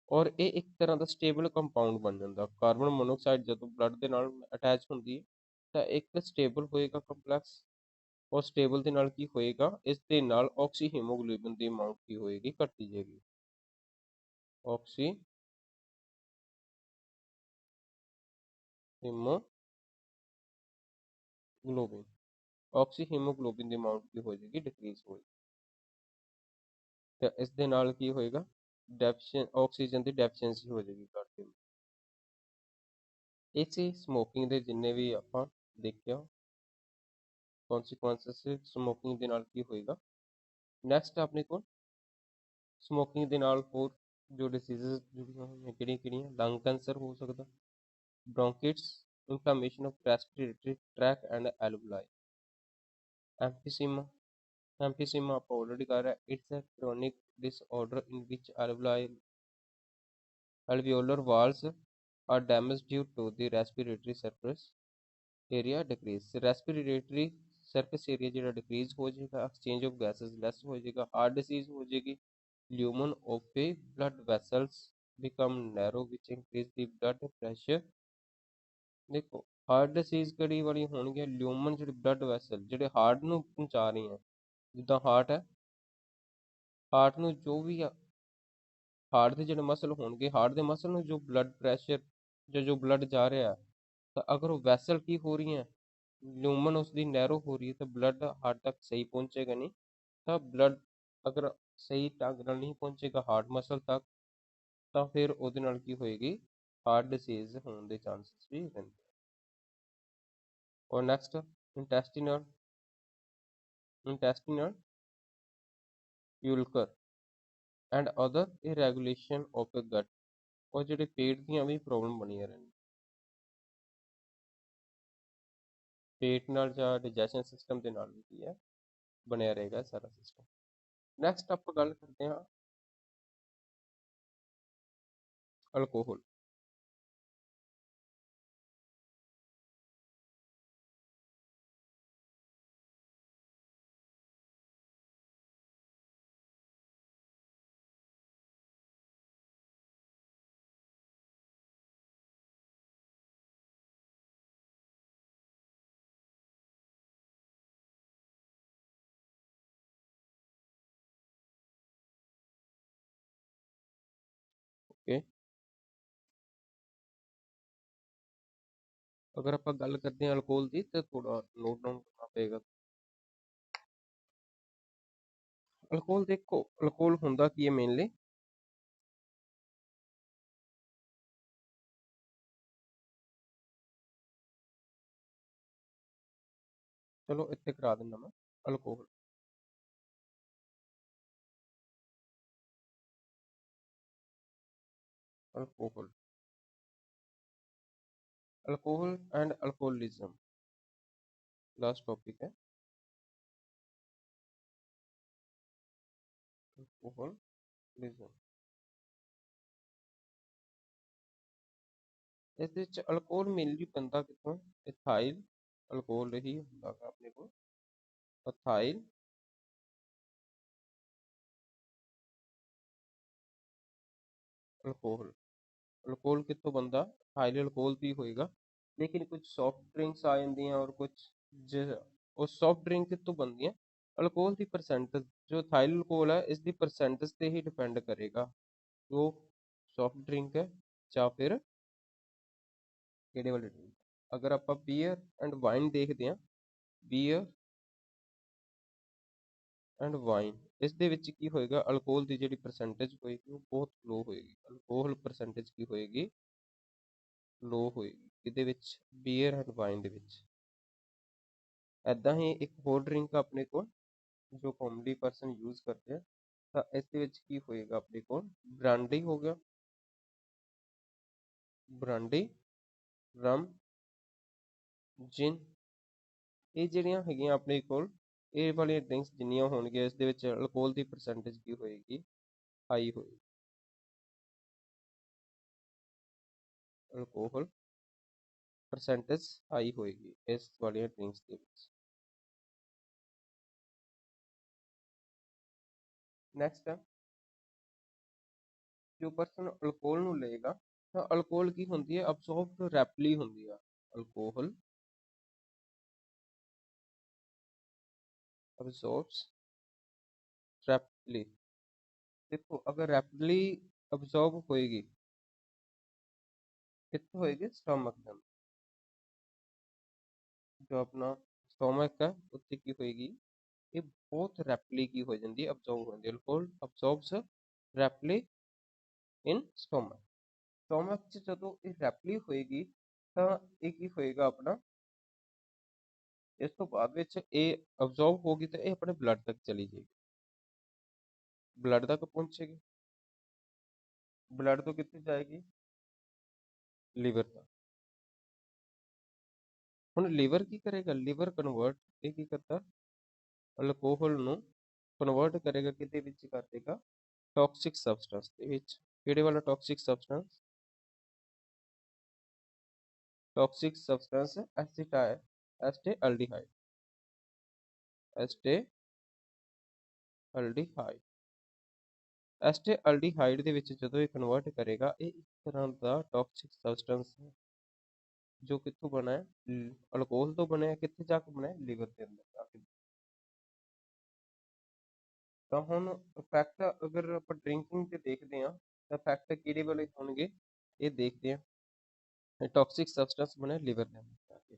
ਔਰ ਇਹ ਇੱਕ ਤਰ੍ਹਾਂ ਦਾ ਸਟੇਬਲ ਕੰਪਾਊਂਡ ਬਣ ਜਾਂਦਾ। ਕਾਰਬਨ ਮੋਨੋਆਕਸਾਈਡ ਜਦੋਂ ਬਲੱਡ ਦੇ ਨਾਲ ਅਟੈਚ ਹੁੰਦੀ ਹੈ ਤਾਂ ਇੱਕ ਸਟੇਬਲ ਹੋਏਗਾ ਕੰਪਲੈਕਸ, ਔਰ ਸਟੇਬਲ ਦੇ ਨਾਲ ਕੀ ਹੋਏਗਾ, ਇਸ ਦੇ ਨਾਲ ਆਕਸੀ ਹੀਮੋਗਲੋਬਿਨ ਦੀ ਅਮਾਊਂਟ ਕੀ ਹੋਏਗੀ, ਘਟਦੀ ਜਾਏਗੀ। ਆਕਸੀ ਹੀਮੋਗਲੋਬਿਨ, ਆਕਸੀ ਹੀਮੋਗਲੋਬਿਨ ਦੀ ਅਮਾਊਂਟ ਕੀ ਹੋ ਜਾਏਗੀ, ਡਿਕਰੀਜ਼ ਹੋਏਗੀ। ਤਾਂ ਇਸ ਦੇ ਨਾਲ ਕੀ ਹੋਏਗਾ, ਆਕਸੀਜਨ ਦੀ ਡੈਫੀਸ਼ੀਐਂਸੀ ਹੋ ਜਾਏਗੀ ਬਲੱਡ ਦੇ ਵਿੱਚ। ਇਹ ਸੀ ਸਮੋਕਿੰਗ ਦੇ ਜਿੰਨੇ ਵੀ ਆਪਾਂ ਦੇਖਿਆ ਕੌਨਸੀਕੁਐਂਸਸ ਸਮੋਕਿੰਗ ਦੇ ਨਾਲ ਕੀ ਹੋਏਗਾ। ਨੈਕਸਟ ਆਪਣੇ ਕੋਲ ਸਮੋਕਿੰਗ ਦੇ ਨਾਲ ਹੋਰ ਜੋ ਡਿਸੀਜ਼ਸ ਜੁੜੀਆਂ ਹੋਈਆਂ ਕਿਹੜੀਆਂ ਕਿਹੜੀਆਂ, ਲੰਗ ਕੈਂਸਰ ਹੋ ਸਕਦਾ, bronchitis, inflammation of respiratory tract and alveoli, emphysema, emphysema ਆਪਾਂ already ਕਰ ਰਹੇ, it's a chronic disorder in which alveolar walls are damaged due to the respiratory surface area decrease। respiratory surface area ਜਿਹੜਾ decrease ਹੋ ਜਾਏਗਾ, exchange of gases less ਹੋ ਜਾਏਗਾ, heart disease ਹੋ ਜਾਏਗੀ, lumen of the blood vessels become narrow which increase the blood pressure। ਦੇਖੋ ਹਾਰਟ ਡਿਸੀਜ਼ ਕਿਹੜੀ ਵਾਲੀ ਹੋਣਗੀਆਂ, ਲਿਊਮਨ ਜਿਹੜੇ ਬਲੱਡ ਵੈਸਲ ਜਿਹੜੇ ਹਾਰਟ ਨੂੰ ਪਹੁੰਚਾ ਰਹੀਆਂ, ਜਿੱਦਾਂ ਹਾਰਟ ਹੈ, ਹਾਰਟ ਨੂੰ ਜੋ ਵੀ ਹਾਰਟ ਦੇ ਜਿਹੜੇ ਮਸਲ ਹੋਣਗੇ, ਹਾਰਟ ਦੇ ਮਸਲ ਨੂੰ ਜੋ ਬਲੱਡ ਪ੍ਰੈਸ਼ਰ ਜਾਂ ਜੋ ਬਲੱਡ ਜਾ ਰਿਹਾ, ਤਾਂ ਅਗਰ ਉਹ ਵੈਸਲ ਕੀ ਹੋ ਰਹੀ ਹੈ, ਲਿਊਮਨ ਉਸਦੀ ਨੈਰੋ ਹੋ ਰਹੀ ਹੈ, ਤਾਂ ਬਲੱਡ ਹਾਰਟ ਤੱਕ ਸਹੀ ਪਹੁੰਚੇਗਾ ਨਹੀਂ। ਤਾਂ ਬਲੱਡ ਅਗਰ ਸਹੀ ਢੰਗ ਨਾਲ ਨਹੀਂ ਪਹੁੰਚੇਗਾ ਹਾਰਟ ਮਸਲ ਤੱਕ, ਤਾਂ ਫਿਰ ਉਹਦੇ ਨਾਲ ਕੀ ਹੋਏਗੀ, ਹਾਰਟ ਡਿਸੀਜ਼ ਹੋਣ ਦੇ ਚਾਂਸਸ ਵੀ ਰਹਿੰਦੇ। और next intestinal ulcer and other irregulation of the gut, और ਜਿਹੜੇ ਪੇਟ ਦੀਆਂ ਵੀ ਪ੍ਰੋਬਲਮ ਬਣੀਆਂ ਰਹਿੰਦੀਆਂ, ਪੇਟ ਨਾਲ ਜਾਂ ਡਾਈਜੈਸ਼ਨ ਸਿਸਟਮ ਦੇ ਨਾਲ ਵੀ ਕੀ ਹੈ ਬਣਿਆ ਰਹੇਗਾ ਸਾਰਾ ਸਿਸਟਮ। ਨੈਕਸਟ ਆਪਾਂ ਗੱਲ ਕਰਦੇ ਹਾਂ ਅਲਕੋਹਲ। अगर आप गल करते हैं अल्कोहल की तो थोड़ा नोट डाउन करना पेगा। अल्कोहल देखो, अल्कोहल हुंदा की है मेनली, चलो इत्थे करा दिना मैं। Alcohol, alcohol, alcohol and alcoholism last topic है। अल्कोहलिज्म, इस विच अल्कोहल मेनली बनता कितों? इथाइल अल्कोहल ही हुंदा गा अपने को, इथाइल अल्कोहल। अल्कोहल कितों बनता? इथाइल अल्कोहल भी होएगा, लेकिन कुछ सॉफ्ट ड्रिंक्स आ जांदियां और कुछ ज और सॉफ्ट ड्रिंक कितों बनदियां? अल्कोहल दी परसेंटेज, जो इथाइल अल्कोहल है इसदी परसेंटेज ते ही डिपेंड करेगा वो सॉफ्ट ड्रिंक है ਜਾਂ ਫਿਰ ਕਿਹੜੇ ਵਾਲੇ ਡਰਿੰਕ। ਅਗਰ ਆਪਾਂ ਬੀਅਰ ਐਂਡ ਵਾਈਨ ਦੇਖਦੇ ਹਾਂ, ਬੀਅਰ ਐਂਡ ਵਾਈਨ, ਇਸ ਦੇ ਵਿੱਚ ਕੀ ਹੋਏਗਾ, ਅਲਕੋਹਲ ਦੀ ਜਿਹੜੀ ਪਰਸੈਂਟੇਜ ਹੋਏਗੀ ਉਹ ਬਹੁਤ ਲੋ ਹੋਏਗੀ। ਅਲਕੋਹਲ ਪਰਸੈਂਟੇਜ ਕੀ ਹੋਏਗੀ? ਲੋ ਹੋਏਗੀ ਇਹਦੇ ਵਿੱਚ, ਬੀਅਰ ਐਂਡ ਵਾਈਨ ਦੇ ਵਿੱਚ। ਐਦਾਂ ਹੀ ਇੱਕ ਹੋਰ ਡਰਿੰਕ ਆਪਣੇ ਕੋਲ ਜੋ ਕਾਮਨਲੀ ਪਰਸਨ ਯੂਜ਼ ਕਰਦੇ ਆ, ਤਾਂ ਇਸ ਦੇ ਵਿੱਚ ਕੀ ਹੋਏਗਾ ਆਪਣੇ ਕੋਲ? ਬ੍ਰਾਂਡੀ ਹੋ ਗਿਆ, ਬ੍ਰਾਂਡੀ, ਰਮ, ਜਿਨ। ਇਹ ਜਿਹੜੀਆਂ ਹੈਗੀਆਂ ਆਪਣੇ ਕੋਲ, ਇਹ ਵਾਲੀਆਂ ਡਰਿੰਕਸ ਜਿੰਨੀਆਂ ਹੋਣਗੀਆਂ ਇਸ ਦੇ ਵਿੱਚ ਅਲਕੋਹਲ ਦੀ ਪਰਸੈਂਟੇਜ ਕੀ ਹੋਏਗੀ? ਹਾਈ ਹੋਏਗੀ। ਅਲਕੋਹਲ ਪਰਸੈਂਟੇਜ ਹਾਈ ਹੋਏਗੀ ਇਸ ਵਾਲੀਆਂ ਡਰਿੰਕਸ ਦੇ ਵਿੱਚ। ਨੈਕਸਟ ਹੈ, ਜੋ ਪਰਸਨ ਅਲਕੋਹਲ ਨੂੰ ਲਏਗਾ ਤਾਂ ਅਲਕੋਹਲ ਕੀ ਹੁੰਦੀ ਹੈ? ਅਬਜ਼ੌਰਬਡ ਰੈਪਿਡਲੀ ਹੁੰਦੀ ਆ। Alcohol absorbs rapidly. देखो अगर रैपिडली अब्जॉर्ब होएगी कितने होएगी? स्टमक के अंदर, जो अपना स्टमक है उत्ते की होएगी, ये बहुत रैपिडली की हो जाती है, अब्जॉर्ब हो जाती है। Alcohol absorbs rapidly in stomach. Stomach च जदों ये रैपिडली होएगी ਤਾਂ ਇਹ ਕੀ ਹੋਏਗਾ ਆਪਣਾ, ਇਸ ਤੋਂ ਬਾਅਦ ਵਿੱਚ ਇਹ ਅਬਜ਼ੌਰਬ ਹੋਗੀ ਤਾਂ ਇਹ ਆਪਣੇ ਬਲੱਡ ਤੱਕ ਚਲੀ ਜਾਏਗੀ, ਬਲੱਡ ਤੱਕ ਪਹੁੰਚੇਗੀ, ਬਲੱਡ ਤੋਂ ਕਿੱਥੇ ਜਾਏਗੀ? ਲੀਵਰ ਤੱਕ। ਹੁਣ ਲੀਵਰ ਕੀ ਕਰੇਗਾ? ਲੀਵਰ ਕਨਵਰਟ, ਇਹ ਕੀ ਕਰਦਾ? ਅਲਕੋਹਲ ਨੂੰ ਕਨਵਰਟ ਕਰੇਗਾ, ਕਿਤੇ ਵਿੱਚ ਕਰ ਦੇਗਾ ਟੌਕਸਿਕ ਸਬਸਟੈਂਸ ਦੇ ਵਿੱਚ। ਕਿਹੜੇ ਵਾਲਾ toxic substance? Toxic substance acetaldehyde, acetaldehyde. Acetaldehyde ਦੇ ਵਿੱਚ ਜਦੋਂ ਇਹ ਕਨਵਰਟ ਕਰੇਗਾ, ਇਹ ਇੱਕ ਤਰ੍ਹਾਂ ਦਾ ਟੌਕਸਿਕ ਸਬਸਟੈਂਸ ਹੈ ਜੋ ਕਿੱਥੋਂ ਬਣਾ ਹੈ? ਅਲਕੋਹਲ ਤੋਂ ਬਣਿਆ। ਕਿੱਥੇ ਜਾ ਕੇ ਬਣਿਆ? ਲੀਵਰ ਦੇ ਅੰਦਰ ਜਾ ਕੇ। ਤਾਂ ਹੁਣ ਇਫੈਕਟ ਅਗਰ ਆਪਾਂ ਡਰਿੰਕਿੰਗ ਤੇ ਦੇਖਦੇ ਹਾਂ ਤਾਂ ਇਫੈਕਟ ਕਿਹੜੇ ਵਾਲੇ ਹੋਣਗੇ ਇਹ ਦੇਖਦੇ ਹਾਂ। ਟੌਕਸਿਕ ਸਬਸਟੈਂਸ ਬਣਿਆ ਲੀਵਰ ਦੇ ਅੰਦਰ ਜਾ ਕੇ।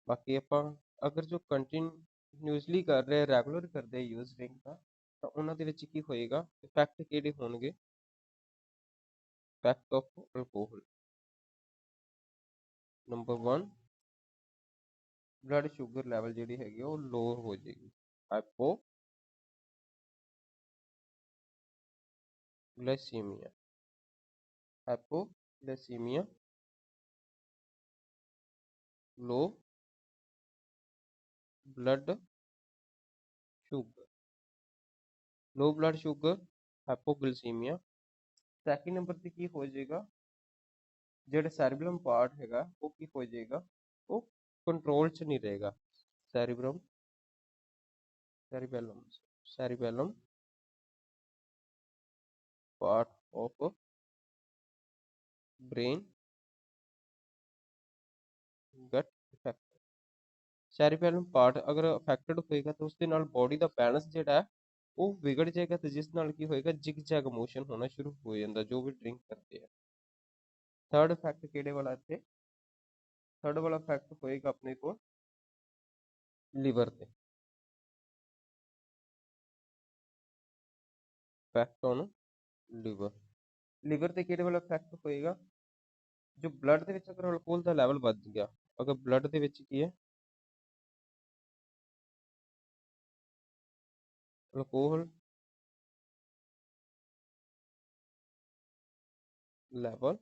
ਬਾਕੀ ਆਪਾਂ ਅਗਰ ਜੋ ਕੰਟੀਨਿਊਸਲੀ ਕਰ ਰਹੇ, ਰੈਗੂਲਰ ਕਰਦੇ ਯੂਜ਼ ਡਰਿੰਕ ਦਾ, ਤਾਂ ਉਹਨਾਂ ਦੇ ਵਿੱਚ ਕੀ ਹੋਏਗਾ? ਇਫੈਕਟ ਕਿਹੜੇ ਹੋਣਗੇ? Effect of alcohol. Number 1, blood sugar level ਜਿਹੜੀ ਹੈਗੀ ਉਹ ਲੋ ਹੋ ਜਾਏਗੀ। Hypoglycaemia, hypoglycaemia, low blood sugar, low blood sugar, hypoglycaemia. Second number ਤੇ ਕੀ ਹੋ ਜਾਏਗਾ? ਜਿਹੜਾ ਸੈਰੀਬਲਮ ਪਾर्ट ਹੈਗਾ ਉਹ ਕੀ ਹੋ ਜਾਏਗਾ? ਉਹ ਕੰਟਰੋਲ 'ਚ ਨਹੀਂ ਰਹੇਗਾ। Cerebrum, cerebellum, cerebellum part of brain got effect. Cerebellum part ਅਗਰ ਅਫੈਕਟਡ ਹੋਏਗਾ ਤਾਂ ਉਸ ਦੇ ਨਾਲ ਬੋਡੀ ਦਾ ਬੈਲੈਂਸ ਜਿਹੜਾ ਹੈ ਉਹ ਵਿਗੜ ਜਾਏਗਾ, ਤੇ ਜਿਸ ਨਾਲ ਕੀ ਹੋਏਗਾ? ਜਿਗ ਜੈਗ ਮੋਸ਼ਨ ਹੋਣਾ ਸ਼ੁਰੂ ਹੋ ਜਾਂਦਾ ਜੋ ਵੀ ਡਰਿੰਕ ਕਰਦੇ ਆ। ਥਰਡ ਇਫੈਕਟ ਕਿਹੜੇ ਵਾਲਾ ਇੱਥੇ? थर्ड वाला इफेक्ट होएगा अपने को लीवर ते, इफेक्ट ऑन ਲੀਵਰ। ਲੀਵਰ ਤੇ ਕਿਹੜੇ ਵਾਲਾ ਇਫੈਕਟ ਹੋਏਗਾ, ਜੋ ਬਲੱਡ ਦੇ ਵਿੱਚ ਅਗਰ ਅਲਕੋਹਲ ਦਾ ਲੈਵਲ ਵੱਧ ਗਿਆ, ਅਗਰ ਬਲੱਡ ਦੇ ਵਿੱਚ ਕੀ ਹੈ ਅਲਕੋਹਲ ਲੈਵਲ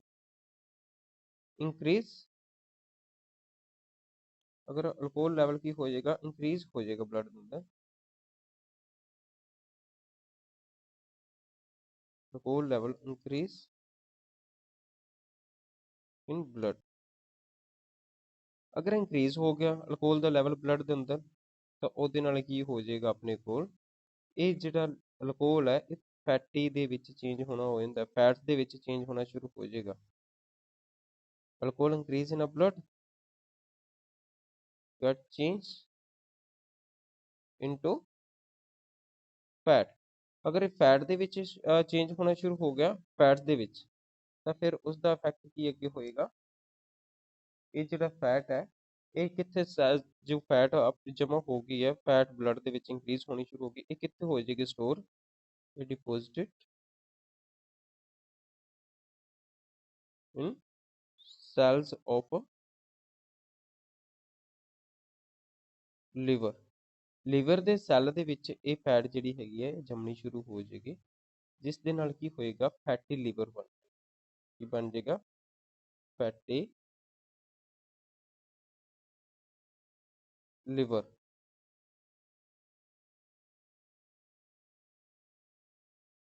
इंक्रीज, अगर अल्कोहल लेवल की हो जाएगा इंक्रीज हो जाएगा ब्लड के अंदर, alcohol level increase in blood. अगर इंक्रीज हो गया अल्कोहल का लेवल ब्लड के अंदर तो ਉਹਦੇ ਨਾਲ ਕੀ ਹੋ ਜਾਏਗਾ ਆਪਣੇ ਕੋਲ, ਇਹ ਜਿਹੜਾ ਅਲਕੋਹਲ ਹੈ ਇਹ ਫੈਟੀ ਦੇ ਵਿੱਚ ਚੇਂਜ ਹੋਣਾ ਹੋ ਜਾਂਦਾ, ਫੈਟਸ ਦੇ ਵਿੱਚ ਚੇਂਜ ਹੋਣਾ ਸ਼ੁਰੂ ਹੋ ਜਾਏਗਾ। Alcohol increase in a blood get change into fat. ਅਗਰ ਇਹ ਫੈਟ ਦੇ ਵਿੱਚ ਚੇਂਜ ਹੋਣਾ ਸ਼ੁਰੂ ਹੋ ਗਿਆ ਫੈਟਸ ਦੇ ਵਿੱਚ, ਤਾਂ ਫਿਰ ਉਸ ਦਾ ਇਫੈਕਟ ਕੀ ਅੱਗੇ ਹੋਏਗਾ, ਇਹ ਜਿਹੜਾ ਫੈਟ ਹੈ ਇਹ ਕਿੱਥੇ ਜੋ ਫੈਟ ਜਮਾ ਹੋ ਗਈ ਹੈ, ਫੈਟ ਬਲੱਡ ਦੇ ਵਿੱਚ ਇੰਕਰੀਜ਼ ਹੋਣੀ ਸ਼ੁਰੂ ਹੋ ਗਈ, ਇਹ ਕਿੱਥੇ ਹੋ ਜਾਏਗੀ ਸਟੋਰ, ਇਹ ਡਿਪੋਜ਼ਿਟਡ ਇਨ ਸੈਲਸ ਆਫ ਲਿਵਰ। ਲਿਵਰ ਦੇ ਸੈੱਲ ਦੇ ਵਿੱਚ ਇਹ ਫੈਟ ਜਿਹੜੀ ਹੈਗੀ ਹੈ ਜੰਮਣੀ ਸ਼ੁਰੂ ਹੋ ਜਾਏਗੀ, ਜਿਸ ਦੇ ਨਾਲ ਕੀ ਹੋਏਗਾ ਫੈਟੀ ਲਿਵਰ ਕੀ ਬਣ ਜਾਏਗਾ, ਫੈਟੀ ਲਿਵਰ।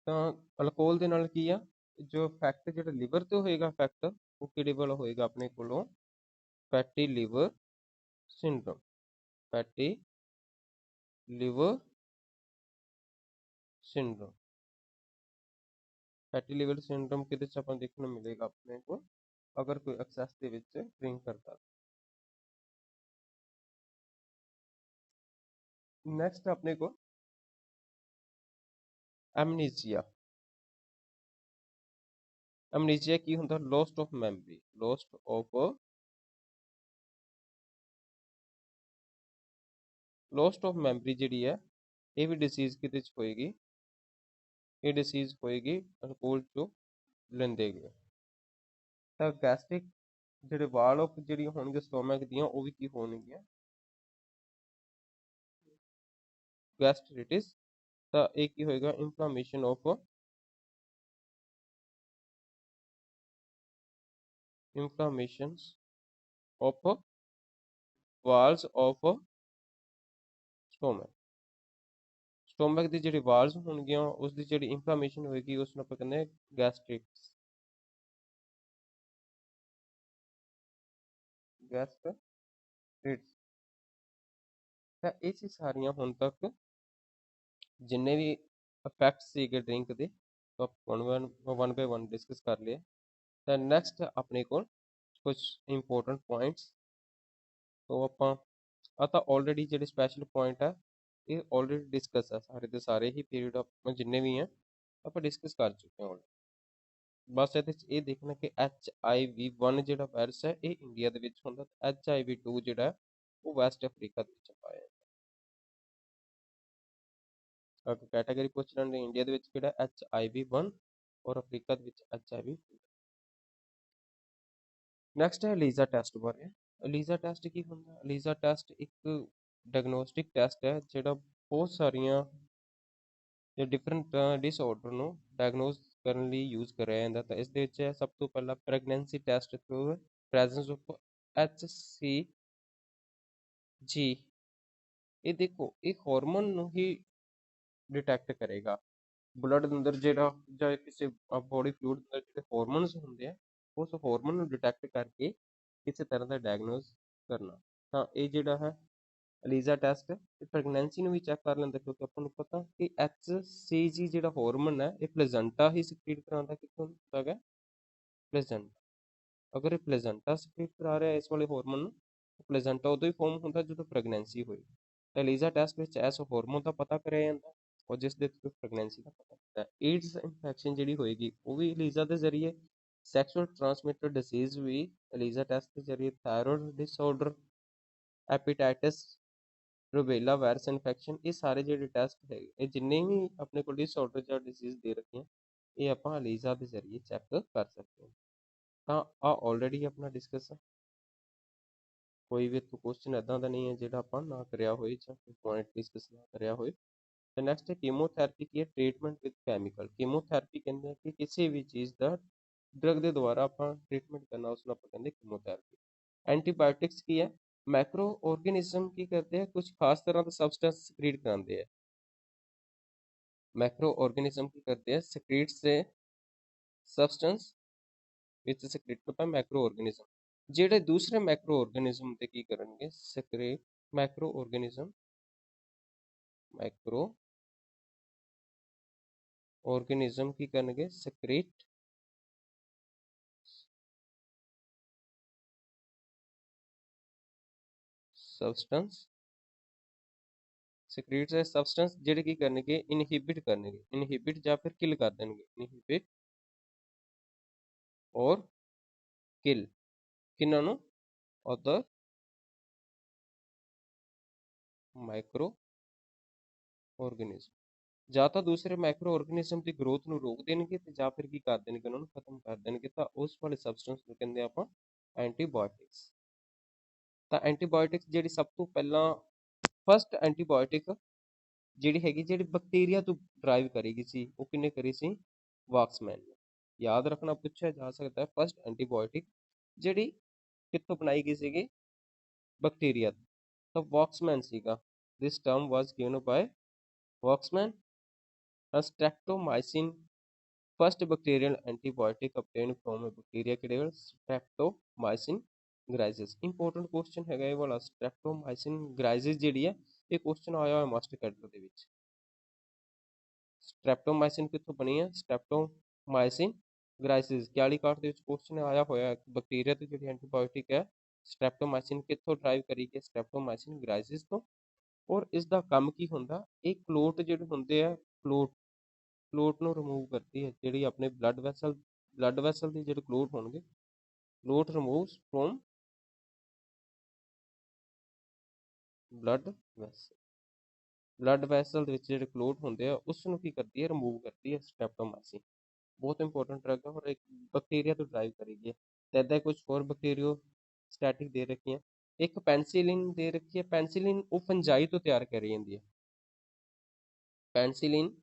ਤਾਂ ਅਲਕੋਹਲ ਦੇ ਨਾਲ ਕੀ ਆ, ਜੋ ਇਫੈਕਟ ਜਿਹੜਾ ਲਿਵਰ ਤੇ ਹੋਏਗਾ ਇਫੈਕਟ, ਉਹ ਕਿਹੜੇ ਵੱਲ ਹੋਏਗਾ ਆਪਣੇ ਕੋਲੋਂ, fatty liver syndrome. Fatty liver syndrome, fatty liver syndrome ਕਿਹਦੇ ਚ ਆਪਾਂ ਦੇਖਣ ਨੂੰ ਮਿਲੇਗਾ ਆਪਣੇ ਕੋਲ, ਅਗਰ ਕੋਈ ਐਕਸੈਸ ਦੇ ਵਿੱਚ ਡਰਿੰਕ ਕਰਦਾ। ਨੈਕਸਟ ਆਪਣੇ ਕੋਲ ਐਮਨੀਜ਼ੀਆ। ਐਮਨੀਜ਼ੀਆ ਕੀ ਹੁੰਦਾ, lost of memory, lost of memory ਜਿਹੜੀ ਹੈ ਇਹ ਵੀ ਡਿਸੀਜ਼ ਕਿਹਦੇ ਚ ਹੋਏਗੀ, ਇਹ ਡਿਸੀਜ਼ ਹੋਏਗੀ ਅਲਕੋਹਲ ਚੋਂ ਲੈਂਦੇ ਗਏ। ਤਾਂ ਗੈਸਟ੍ਰਿਕ ਜਿਹੜੇ ਵਾਲ ਆਫ ਜਿਹੜੀਆਂ ਹੋਣਗੀਆਂ ਸਟੋਮਕ ਦੀਆਂ ਉਹ ਵੀ ਕੀ ਹੋਣਗੀਆਂ, ਗੈਸਟ੍ਰਿਟਿਸ। ਤਾਂ ਇਹ ਕੀ ਹੋਏਗਾ, inflammation of Waltz of stomach. Stomach ਦੀ ਜਿਹੜੀ ਵਾਲਸ ਹੋਣਗੀਆਂ ਉਸ ਦੀ ਜਿਹੜੀ ਇਨਫਲਾਮੇਸ਼ਨ ਹੋਏਗੀ ਉਸ ਨੂੰ ਆਪਾਂ ਕਹਿੰਦੇ ਹਾਂ ਗੈਸਟ੍ਰਿਟਿਸ। ਤਾਂ ਇਹ ਸੀ ਸਾਰੀਆਂ ਹੁਣ ਤੱਕ ਜਿੰਨੇ ਵੀ ਇਫੈਕਟਸ ਸੀਗੇ ਡਰਿੰਕ ਦੇ, ਆਪਾਂ ਵਨ ਬਾਏ ਵਨ ਡਿਸਕਸ ਕਰ ਲਿਆ। ਤਾਂ ਨੈਕਸਟ ਆਪਣੇ ਕੋਲ ਕੁਝ ਇੰਪੋਰਟੈਂਟ ਪੁਆਇੰਟਸ, ਤੋਂ ਆਪਾਂ ਆ ਤਾਂ ਆਲਰੇਡੀ ਜਿਹੜੇ ਸਪੈਸ਼ਲ ਪੁਆਇੰਟ ਆ ਇਹ ਆਲਰੇਡੀ ਡਿਸਕਸ ਆ, ਸਾਰੇ ਦੇ ਸਾਰੇ ਹੀ ਪੀਰੀਅਡ ਆਪਾਂ ਜਿੰਨੇ ਵੀ ਆ ਆਪਾਂ ਡਿਸਕਸ ਕਰ ਚੁੱਕੇ ਹਾਂ ਆਲਰੇਡੀ। ਬਸ ਇਹਦੇ 'ਚ ਇਹ ਦੇਖਣਾ ਕਿ HIV-1 ਜਿਹੜਾ ਵਾਇਰਸ ਹੈ ਇਹ ਇੰਡੀਆ ਦੇ ਵਿੱਚ ਹੁੰਦਾ, HIV-2 ਜਿਹੜਾ ਉਹ ਵੈਸਟ ਅਫਰੀਕਾ ਦੇ ਵਿੱਚ ਪਾਇਆ ਜਾਂਦਾ। ਅਗਰ ਕੈਟਾਗਰੀ ਪੁੱਛ ਲੈਣ ਇੰਡੀਆ ਦੇ ਵਿੱਚ ਕਿਹੜਾ HIV-1 ਔਰ ਅਫਰੀਕਾ ਦੇ ਵਿੱਚ HIV-2। ਨੈਕਸਟ ਹੈ ਲੀਜ਼ਾ ਟੈਸਟ ਬਾਰੇ। ਲੀਜ਼ਾ ਟੈਸਟ ਕੀ ਹੁੰਦਾ, ਲੀਜ਼ਾ ਟੈਸਟ ਇੱਕ ਡਾਇਗਨੋਸਟਿਕ ਟੈਸਟ ਹੈ ਜਿਹੜਾ ਬਹੁਤ ਸਾਰੀਆਂ ਡਿਫਰੈਂਟ ਡਿਸਆਰਡਰ ਨੂੰ ਡਾਇਗਨੋਸ ਕਰਨ ਲਈ ਯੂਜ਼ ਕਰਿਆ ਜਾਂਦਾ। ਤਾਂ ਇਸ ਦੇ ਵਿੱਚ ਸਭ ਤੋਂ ਪਹਿਲਾਂ pregnancy test through presence of HCG। ਇਹ ਦੇਖੋ ਇਹ ਹਾਰਮੋਨ ਨੂੰ ਹੀ ਡਿਟੈਕਟ ਕਰੇਗਾ, ਬਲੱਡ ਦੇ ਅੰਦਰ ਜਿਹੜਾ ਜਾਂ ਕਿਸੇ ਬੋਡੀ ਫਲੂਇਡ ਦੇ ਜਿਹੜੇ ਹਾਰਮੋਨਸ ਹੁੰਦੇ ਆ ਉਸ ਹਾਰਮੋਨ ਨੂੰ ਡਿਟੈਕਟ ਕਰਕੇ ਕਿਸੇ ਤਰ੍ਹਾਂ ਦਾ ਡਾਇਗਨੋਸ ਕਰਨਾ। ਤਾਂ ਇਹ ਜਿਹੜਾ ਹੈ ਲੀਜ਼ਾ ਟੈਸਟ ਇਹ ਪ੍ਰੈਗਨੈਂਸੀ ਨੂੰ ਵੀ ਚੈੱਕ ਕਰ ਲੈਂਦਾ, ਕਿਉਂਕਿ ਆਪਾਂ ਨੂੰ ਪਤਾ ਕਿ HCG ਜਿਹੜਾ ਹਾਰਮੋਨ ਹੈ ਇਹ ਪਲੇਜ਼ੈਂਟਾ ਹੀ ਸਕ੍ਰੀਟ ਕਰਾਉਂਦਾ, ਕਿੱਥੋਂ ਹੁੰਦਾ ਹੈਗਾ ਪਲੇਜ਼ੈਂਟਾ। ਅਗਰ ਇਹ ਪਲੇਜ਼ੈਂਟਾ ਸਕ੍ਰੀਟ ਕਰਾ ਰਿਹਾ ਇਸ ਵਾਲੇ ਹਾਰਮੋਨ ਨੂੰ, ਪਲੇਜ਼ੈਂਟਾ ਉਦੋਂ ਹੀ ਫਾਰਮ ਹੁੰਦਾ ਜਦੋਂ ਪ੍ਰੈਗਨੈਂਸੀ ਹੋਈ। ਤਾਂ ਲੀਜ਼ਾ ਟੈਸਟ ਵਿੱਚ ਇਸ ਹਾਰਮੋਨ ਦਾ ਪਤਾ ਕਰਿਆ ਜਾਂਦਾ ਔਰ ਜਿਸ ਦੇ ਥਰੂ ਪ੍ਰੈਗਨੈਂਸੀ ਦਾ ਪਤਾ ਹੁੰਦਾ। ਏਡਸ ਇਨਫੈਕਸ਼ਨ ਜਿਹੜੀ ਹੋਏਗੀ ਉਹ ਵੀ ਲੀਜ਼ਾ ਦੇ ਜ਼ਰੀਏ ਸੈਕਸ਼ੂਅਲ ਟ੍ਰਾਂਸਮਿਟਡ ਡਿਸੀਜ਼ ਵੀ ELISA ਟੈਸਟ ਦੇ ਜ਼ਰੀਏ, thyroid disorder, hepatitis, rubella virus infection, ਇਹ ਸਾਰੇ ਜਿਹੜੇ ਟੈਸਟ ਹੈਗੇ, ਇਹ ਜਿੰਨੇ ਵੀ ਆਪਣੇ ਕੋਲ ਡਿਸਆਰਡਰ ਜਾਂ ਡਿਸੀਜ਼ ਦੇ ਰੱਖੀਆਂ, ਇਹ ਆਪਾਂ ELISA ਦੇ ਜ਼ਰੀਏ ਚੈੱਕ ਕਰ ਸਕਦੇ ਹਾਂ। ਤਾਂ ਆ ਆਲਰੇਡੀ ਆਪਣਾ ਡਿਸਕਸ ਆ, ਕੋਈ ਵੀ ਇੱਥੋਂ ਕੁਐਸਚਨ ਇੱਦਾਂ ਦਾ ਨਹੀਂ ਹੈ ਜਿਹੜਾ ਆਪਾਂ ਨਾ ਕਰਿਆ ਹੋਏ ਜਾਂ ਕੋਈ ਪੁਆਇੰਟ ਡਿਸਕਸ ਨਾ ਕਰਿਆ ਹੋਏ। ਤੇ ਨੈਕਸਟ ਹੈ ਕੀਮੋਥੈਰੇਪੀ ਕੀ ਹੈ, ਟ੍ਰੀਟਮੈਂਟ ਵਿਦ ਕੈਮੀਕਲ। ਕੀਮੋਥੈਰੇਪੀ ਕਹਿੰਦੇ ਆ ਕਿ ਕਿਸੇ ਵੀ ਚੀਜ਼ ਦਾ ਡਰਗ ਦੇ ਦੁਆਰਾ ਆਪਾਂ ਟ੍ਰੀਟਮੈਂਟ ਕਰਨਾ, ਉਸ ਨੂੰ ਆਪਾਂ ਕਹਿੰਦੇ ਕੀਮੋਥੈਰੇਪੀ। ਐਂਟੀਬਾਇਓਟਿਕਸ ਕੀ ਹੈ, ਮੈਕਰੋ ਆਰਗੇਨਿਜ਼ਮ ਕੀ ਕਰਦੇ ਆ, ਕੁਝ ਖਾਸ ਤਰ੍ਹਾਂ ਦਾ ਸਬਸਟੈਂਸ ਸਕ੍ਰੀਟ ਕਰਾਉਂਦੇ ਆ। ਮੈਕਰੋ ਆਰਗੇਨਿਜ਼ਮ ਕੀ ਕਰਦੇ ਆ, ਸਕ੍ਰੀਟਸ ਦੇ ਸਬਸਟੈਂਸ ਵਿੱਚ ਸਕ੍ਰੀਟ ਕਰਦਾ ਮੈਕਰੋ ਆਰਗੇਨਿਜ਼ਮ। ਜਿਹੜੇ ਦੂਸਰੇ ਮੈਕਰੋ ਆਰਗੇਨਿਜ਼ਮ ਤੇ ਕੀ ਕਰਨਗੇ, ਸਕ੍ਰੀਟ ਮੈਕਰੋ ਆਰਗੇਨਿਜ਼ਮ ਕੀ ਕਰਨਗੇ, ਸਕ੍ਰੀਟ ਸਬਸਟੈਂਸ, ਸਕ੍ਰੀਟਸ ਹੈ ਸਬਸਟੈਂਸ ਜਿਹੜੇ ਕੀ ਕਰਨਗੇ, ਇਨਹਿਬਿਟ ਜਾਂ ਫਿਰ ਕਿਲ ਕਰ ਦੇਣਗੇ, ਇਨਹਿਬਿਟ ਔਰ ਕਿਲ ਕਿਹਨਾਂ ਨੂੰ, ਅਦਰ ਮਾਈਕਰੋ ਆਰਗੇਨਿਜ਼ਮ। ਜਾਂ ਤਾਂ ਦੂਸਰੇ ਮਾਈਕਰੋ ਆਰਗੇਨਿਜ਼ਮ ਦੀ ਗਰੋਥ ਨੂੰ ਰੋਕ ਦੇਣਗੇ ਤੇ ਜਾਂ ਫਿਰ ਕੀ ਕਰ ਦੇਣਗੇ, ਉਹਨਾਂ ਨੂੰ ਖਤਮ ਕਰ ਦੇਣਗੇ। ਤਾਂ ਉਸ ਵਾਲੇ ਸਬਸਟੈਂਸ ਨੂੰ ਕਹਿੰਦੇ ਆਪਾਂ ਐਂਟੀਬਾਇਓਟਿਕਸ। ਤਾਂ ਐਂਟੀਬਾਇਓਟਿਕਸ ਜਿਹੜੀ ਸਭ ਤੋਂ ਪਹਿਲਾਂ ਫਸਟ ਐਂਟੀਬਾਇਓਟਿਕ ਜਿਹੜੀ ਹੈਗੀ, ਜਿਹੜੀ ਬੈਕਟੀਰੀਆ ਤੋਂ ਡਰਾਈਵ ਕਰੀ ਗਈ ਸੀ, ਉਹ ਕਿੰਨੇ ਕਰੀ ਸੀ, ਵਾਕਸਮੈਨ ਨੇ। ਯਾਦ ਰੱਖਣਾ, ਪੁੱਛਿਆ ਜਾ ਸਕਦਾ ਹੈ ਫਸਟ ਐਂਟੀਬਾਇਓਟਿਕ ਜਿਹੜੀ ਕਿੱਥੋਂ ਬਣਾਈ ਗਈ ਸੀਗੀ, ਬੈਕਟੀਰੀਆ ਤੋਂ, ਤਾਂ ਵਾਕਸਮੈਨ ਸੀਗਾ। This term was given by Waksman. Streptomycin first bacterial antibiotic obtained from a bacteria ਕਿਹੜੇ ਵਾਲਾ, ਸਟ੍ਰੈਪਟੋਮਾਈਸਿਨ ਗ੍ਰਾਈਸਿਸ। ਇੰਪੋਰਟੈਂਟ ਕੁਐਸਚਨ ਹੈਗਾ ਇਹ ਵਾਲਾ, ਸਟ੍ਰੈਪਟੋਮਾਈਸਿਨ ਗ੍ਰਾਈਸਿਸ ਜਿਹੜੀ ਹੈ, ਇਹ ਕੁਐਸਚਨ ਆਇਆ ਹੋਇਆ ਮਾਸਟਰ ਕੈਡਰ ਦੇ ਵਿੱਚ। ਸਟ੍ਰੈਪਟੋਮਾਈਸਿਨ ਕਿੱਥੋਂ ਬਣੀ ਹੈ, ਸਟ੍ਰੈਪਟੋਮਾਈਸਿਨ ਗ੍ਰਾਈਸਿਸ 41 ਕਾਰਡ ਦੇ ਵਿੱਚ ਕੁਐਸਚਨ ਆਇਆ ਹੋਇਆ, ਬੈਕਟੀਰੀਆ ਤੋਂ ਜਿਹੜੀ ਐਂਟੀਬਾਇਓਟਿਕ ਹੈ ਸਟ੍ਰੈਪਟੋਮਾਈਸਿਨ ਕਿੱਥੋਂ ਡਰਾਈਵ ਕਰੀ ਗਈ, ਸਟ੍ਰੈਪਟੋਮਾਈਸਿਨ ਗ੍ਰਾਈਸਿਸ ਤੋਂ। ਔਰ ਇਸ ਦਾ ਕੰਮ ਕੀ ਹੁੰਦਾ, ਇਹ ਕਲੋਟ ਜਿਹੜੇ ਹੁੰਦੇ ਆ, ਕਲੋਟ ਨੂੰ ਰਿਮੂਵ ਕਰਦੀ ਹੈ, ਜਿਹੜੀ ਆਪਣੇ ਬਲੱਡ ਵੈਸਲ ਦੇ ਜਿਹੜੇ ਕਲੋਟ ਹੋਣਗੇ, ਕਲੋਟ ਰਿਮੂਵਸ ਫਰੋਮ ਬਲੱਡ ਵੈਸਲ ਦੇ ਵਿੱਚ ਜਿਹੜੇ ਕਲੋਟ ਹੁੰਦੇ ਆ, ਉਸ ਨੂੰ ਕੀ ਕਰਦੀ ਹੈ, ਰਿਮੂਵ ਕਰਦੀ ਹੈ ਸਟ੍ਰੈਪਟੋਮਾਈਸਿਨ। ਬਹੁਤ ਇੰਪੋਰਟੈਂਟ ਡਰਗ ਹੈ ਔਰ ਇੱਕ ਬੈਕਟੀਰੀਆ ਤੋਂ ਡਰਾਈਵ ਕਰੀ ਗਈ ਹੈ। ਤੇ ਇੱਦਾਂ ਕੁਝ ਹੋਰ ਬੈਕਟੀਰੀਓ ਸਟੈਟਿਕ ਦੇ ਰੱਖੀਆਂ, ਇੱਕ ਪੈਨਸਿਲਿਨ ਦੇ ਰੱਖੀ ਹੈ। ਪੈਨਸਿਲਿਨ ਉਹ ਫੰਜਾਈ ਤੋਂ ਤਿਆਰ ਕਰੀ ਜਾਂਦੀ ਹੈ, ਪੈਨਸਿਲਿਨ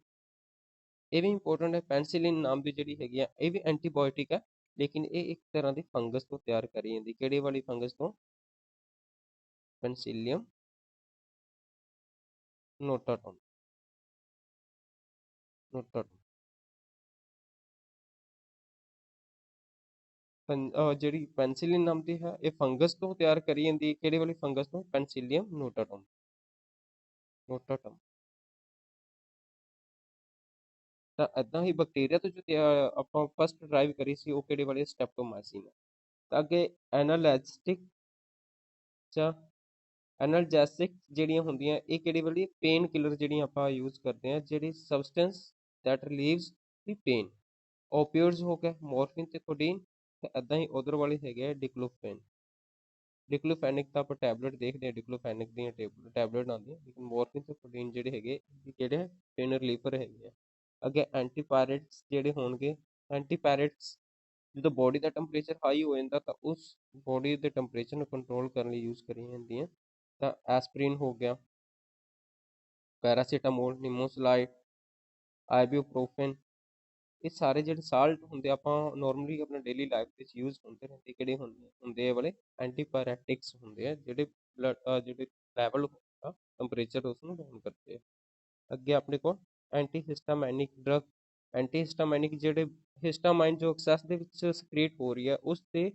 ਇਹ ਵੀ ਇੰਪੋਰਟੈਂਟ ਹੈ। ਪੈਨਸਿਲਿਨ ਨਾਮ ਦੀ ਜਿਹੜੀ ਹੈਗੀ ਆ, ਇਹ ਵੀ ਐਂਟੀਬਾਇਓਟਿਕ ਹੈ, ਲੇਕਿਨ ਇਹ ਇੱਕ ਤਰ੍ਹਾਂ ਦੀ ਫੰਗਸ ਤੋਂ ਤਿਆਰ ਕਰੀ ਜਾਂਦੀ। ਕਿਹੜੀ ਵਾਲੀ ਫੰਗਸ ਤੋਂ, ਪੈਨਸਿਲਿਅਮ ਨੋਟਾਟਮ। ਜਿਹੜੀ ਪੈਨਸਿਲਿਨ ਨਾਮ ਦੀ ਹੈ, ਇਹ ਫੰਗਸ ਤੋਂ ਤਿਆਰ ਕਰੀ ਜਾਂਦੀ। ਕਿਹੜੇ ਵਾਲੀ ਫੰਗਸ ਤੋਂ, ਪੈਨਸਿਲਿਅਮ ਨੋਟਾਟਮ। ਤਾਂ ਏਦਾਂ ਹੀ ਬੈਕਟੀਰੀਆ ਤੋਂ ਜੋ ਆਪਾਂ ਫਸਟ ਡਰਾਈਵ ਕਰੀ ਸੀ, ਉਹ ਕਿਹੜੇ ਵਾਲੀ, ਸਟ੍ਰੈਪਟੋਮਾਈਸਿਨ। ਤਾਂ ਅੱਗੇ ਐਨਾਲਜੈਸਿਕ ਜਿਹੜੀਆਂ ਹੁੰਦੀਆਂ, ਇਹ ਕਿਹੜੀ ਵਾਲੀ, ਪੇਨ ਕਿਲਰ ਜਿਹੜੀਆਂ ਆਪਾਂ ਯੂਜ਼ ਕਰਦੇ ਹਾਂ, ਜਿਹੜੀ ਸਬਸਟੈਂਸ ਦੈਟ ਰਿਲੀਵਸ ਦੀ ਪੇਨ। ਓਪੀਓਇਡਸ ਹੋ ਗਿਆ, ਮੋਰਫਿਨ ਤੇ ਕੋਡੀਨ। ਤੇ ਏਦਾਂ ਹੀ ਉਧਰ ਵਾਲੇ ਹੈਗੇ ਆ ਡਿਕਲੋਫੈਨਿਕ ਤਾਂ ਆਪਾਂ ਟੈਬਲੇਟ ਦੇਖਦੇ ਹਾਂ, ਡਿਕਲੋਫੈਨਿਕ ਦੀਆਂ ਟੈਬਲੇਟ ਆਉਂਦੀਆਂ, ਲੇਕਿਨ ਮੋਰਫਿਨ ਤੇ ਕੋਡੀਨ ਜਿਹੜੇ ਹੈਗੇ, ਕਿਹੜੇ ਪੇਨ ਰਿਲੀਫਰ ਹੈਗੇ ਆ। ਅੱਗੇ ਐਂਟੀਪਾਇਰੇਟਸ ਜਿਹੜੇ ਹੋਣਗੇ, ਐਂਟੀਪਾਇਰੇਟਸ ਜਦੋਂ ਬੋਡੀ ਦਾ ਟੈਂਪਰੇਚਰ ਹਾਈ ਹੋ ਜਾਂਦਾ, ਤਾਂ ਉਸ ਬੋਡੀ ਦੇ ਟੈਂਪਰੇਚਰ ਨੂੰ ਕੰਟਰੋਲ ਕਰਨ ਲਈ ਯੂਜ਼ ਕਰੀਆਂ ਜਾਂਦੀਆਂ। ਤਾਂ ਐਸਪਰੀਨ ਹੋ ਗਿਆ, ਪੈਰਾਸੀਟਾਮੋਲ, ਨਿਮੋਸਲਾਈਡ, ਆਈਬੂਪ੍ਰੋਫਨ, ਇਹ ਸਾਰੇ ਜਿਹੜੇ ਸਾਲਟ ਹੁੰਦੇ ਆਪਾਂ ਨੋਰਮਲੀ ਆਪਣੇ ਡੇਲੀ ਲਾਈਫ ਵਿੱਚ ਯੂਜ਼ ਹੁੰਦੇ ਰਹਿੰਦੇ, ਕਿਹੜੇ ਹੁੰਦੇ ਆ ਵਾਲੇ, ਐਂਟੀਪਾਇਰੈਟਿਕਸ ਹੁੰਦੇ ਆ, ਜਿਹੜੇ ਜਿਹੜੇ ਲੈਵਲ ਹੁੰਦਾ ਟੈਂਪਰੇਚਰ ਉਸ ਨੂੰ ਡਾਊਨ ਕਰਦੇ ਆ। ਅੱਗੇ ਆਪਣੇ ਕੋਲ ਐਂਟੀਹਿਸਟਾਮਾਈਨਿਕ ਡਰਗ। ਐਂਟੀਹਿਸਟਾਮਾਈਨਿਕ ਜਿਹੜੇ ਹਿਸਟਾਮਾਈਨ ਜੋ ਐਕਸੈਸ ਦੇ ਵਿੱਚ ਸਕ੍ਰੀਟ ਹੋ ਰਹੀ ਹੈ, ਉਸ ਦੇ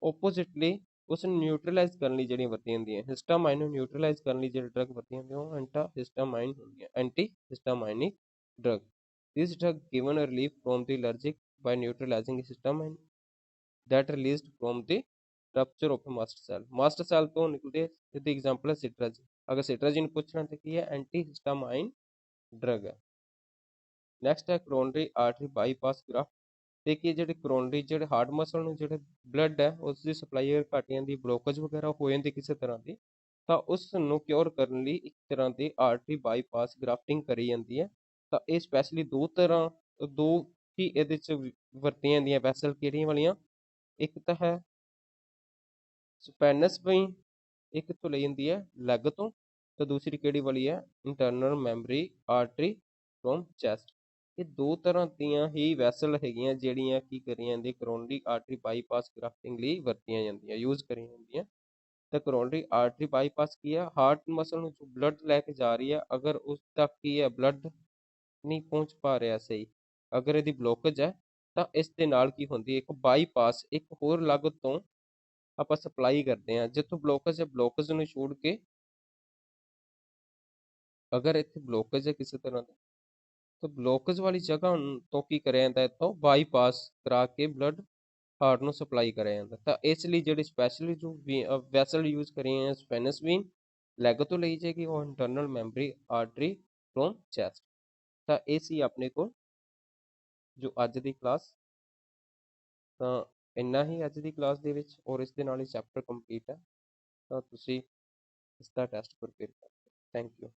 ਓਪੋਜ਼ਿਟਲੀ ਉਸ ਨੂੰ ਨਿਊਟਰਲਾਈਜ਼ ਕਰਨ ਲਈ ਜਿਹੜੀਆਂ ਵਰਤੀਆਂ ਜਾਂਦੀਆਂ, ਹਿਸਟਾਮਾਈਨ ਨੂੰ ਨਿਊਟਰਲਾਈਜ਼ ਕਰਨ ਲਈ ਜਿਹੜੇ ਡਰਗ ਵਰਤੀਆਂ ਜਾਂਦੀਆਂ, ਉਹ ਐਂਟੀਹਿਸਟਾਮਾਈਨ ਹੁੰਦੀਆਂ, ਐਂਟੀਹਿਸਟਾਮਾਈਨਿਕ drug. This drug given a relief from the allergic by neutralizing histamine that released from the rupture of a mast cell। Mast cell ਤੋਂ ਨਿਕਲਦੇ, ਜਿਹਦੀ ਐਗਜ਼ਾਮਪਲ ਹੈ ਸਿਟਰਾਜਿਨ। ਅਗਰ ਸਿਟਰਾਜਿਨ ਪੁੱਛਣਾ ਤਾਂ ਕੀ ਹੈ, ਐਂਟੀਹਿਸਟਾਮਾਈਨ ਡਰਗ ਹੈ। ਨੈਕਸਟ ਹੈ ਕਰੋਨਰੀ ਆਰਟਰੀ ਬਾਈਪਾਸ ਗ੍ਰਾਫਟ। ਤੇ ਕਿ ਜਿਹੜੇ ਕਰੋਨਰੀ ਜਿਹੜੇ ਹਾਰਟ ਮਸਲ ਨੂੰ ਜਿਹੜੇ ਬਲੱਡ ਹੈ ਉਸ ਦੀ ਸਪਲਾਈ ਘੱਟ ਜਾਂਦੀ, ਬਲੋਕੇਜ ਵਗੈਰਾ ਹੋ ਜਾਂਦੀ ਕਿਸੇ ਤਰ੍ਹਾਂ ਦੀ, ਤਾਂ ਉਸ ਨੂੰ ਕਿਉਰ ਕਰਨ ਲਈ ਇੱਕ ਤਰ੍ਹਾਂ ਦੀ ਆਰਟਰੀ ਬਾਈਪਾਸ ਗ੍ਰਾਫਟਿੰਗ ਕਰੀ ਜਾਂਦੀ ਹੈ। ਤਾਂ ਇਹ ਸਪੈਸ਼ਲੀ ਦੋ ਹੀ ਇਹਦੇ 'ਚ ਵਰਤੀਆਂ ਜਾਂਦੀਆਂ ਵੈਸਲ ਕਿਹੜੀਆਂ ਵਾਲੀਆਂ, ਇੱਕ ਤਾਂ ਹੈ ਸਪੈਨਸ ਵੇਨ, ਇੱਕ ਤੋਂ ਲਈ ਜਾਂਦੀ ਹੈ ਲੈਗ ਤੋਂ, ਤੇ ਦੂਸਰੀ ਕਿਹੜੀ ਵਾਲੀ ਹੈ internal memory artery from chest. ਇਹ ਦੋ ਤਰ੍ਹਾਂ ਦੀਆਂ ਹੀ ਵੈਸਲ ਹੈਗੀਆਂ ਜਿਹੜੀਆਂ ਕੀ ਕਰੀਆਂ ਜਾਂਦੀਆਂ ਕਰੋਨਰੀ ਆਰਟਰੀ ਬਾਈਪਾਸ ਗ੍ਰਾਫਟਿੰਗ ਲਈ ਵਰਤੀਆਂ ਜਾਂਦੀਆਂ, ਯੂਜ਼ ਕਰੀਆਂ ਜਾਂਦੀਆਂ। ਤਾਂ ਕਰੋਨਰੀ ਆਰਟਰੀ ਬਾਈਪਾਸ ਕੀ ਹੈ, ਹਾਰਟ ਮਸਲ ਨੂੰ ਜੋ ਬਲੱਡ ਲੈ ਕੇ ਜਾ ਰਹੀ ਹੈ, ਅਗਰ ਉਸ ਤੱਕ ਕੀ ਹੈ ਬਲੱਡ ਨਹੀਂ ਪਹੁੰਚ ਪਾ ਰਿਹਾ ਸਹੀ, ਅਗਰ ਇਹਦੀ ਬਲੋਕੇਜ ਹੈ, ਤਾਂ ਇਸ ਦੇ ਨਾਲ ਕੀ ਹੁੰਦੀ ਹੈ ਇੱਕ ਬਾਈਪਾਸ ਇੱਕ ਹੋਰ ਲੱਗ ਤੋਂ ਆਪਾਂ ਸਪਲਾਈ ਕਰਦੇ ਹਾਂ, ਜਿੱਥੋਂ ਬਲੋਕੇਜ ਹੈ ਬਲੋਕੇਜ ਨੂੰ ਛੋੜ ਕੇ, ਅਗਰ ਇੱਥੇ ਬਲੋਕੇਜ ਹੈ ਕਿਸੇ ਤਰ੍ਹਾਂ ਦਾ, ਤਾਂ ਬਲੋਕੇਜ ਵਾਲੀ ਜਗ੍ਹਾ ਤੋਂ ਕੀ ਕਰਿਆ ਜਾਂਦਾ, ਇੱਥੋਂ ਬਾਈਪਾਸ ਕਰਾ ਕੇ ਬਲੱਡ ਹਾਰਟ ਨੂੰ ਸਪਲਾਈ ਕਰਿਆ ਜਾਂਦਾ। ਤਾਂ ਇਸ ਲਈ ਜਿਹੜੀ ਸਪੈਸ਼ਲੀ ਜੋ ਵੈਸਲ ਯੂਜ਼ ਕਰੀਏ ਹੈ ਸਪੈਨਸ ਵੀਨ, ਲੈਗ ਤੋਂ ਲਈ ਜਾਏਗੀ, ਉਹ internal memory artery from chest. ਤਾਂ ਇਹ ਸੀ ਆਪਣੇ ਕੋਲ ਜੋ ਅੱਜ ਦੀ ਕਲਾਸ। ਤਾਂ ਇੰਨਾ ਹੀ ਅੱਜ ਦੀ ਕਲਾਸ ਦੇ ਵਿੱਚ, ਔਰ ਇਸ ਦੇ ਨਾਲ ਹੀ ਚੈਪਟਰ ਕੰਪਲੀਟ ਹੈ। ਤਾਂ ਤੁਸੀਂ ਇਸ ਦਾ ਟੈਸਟ ਪ੍ਰਪੇਅਰ ਕਰੋ। Thank you.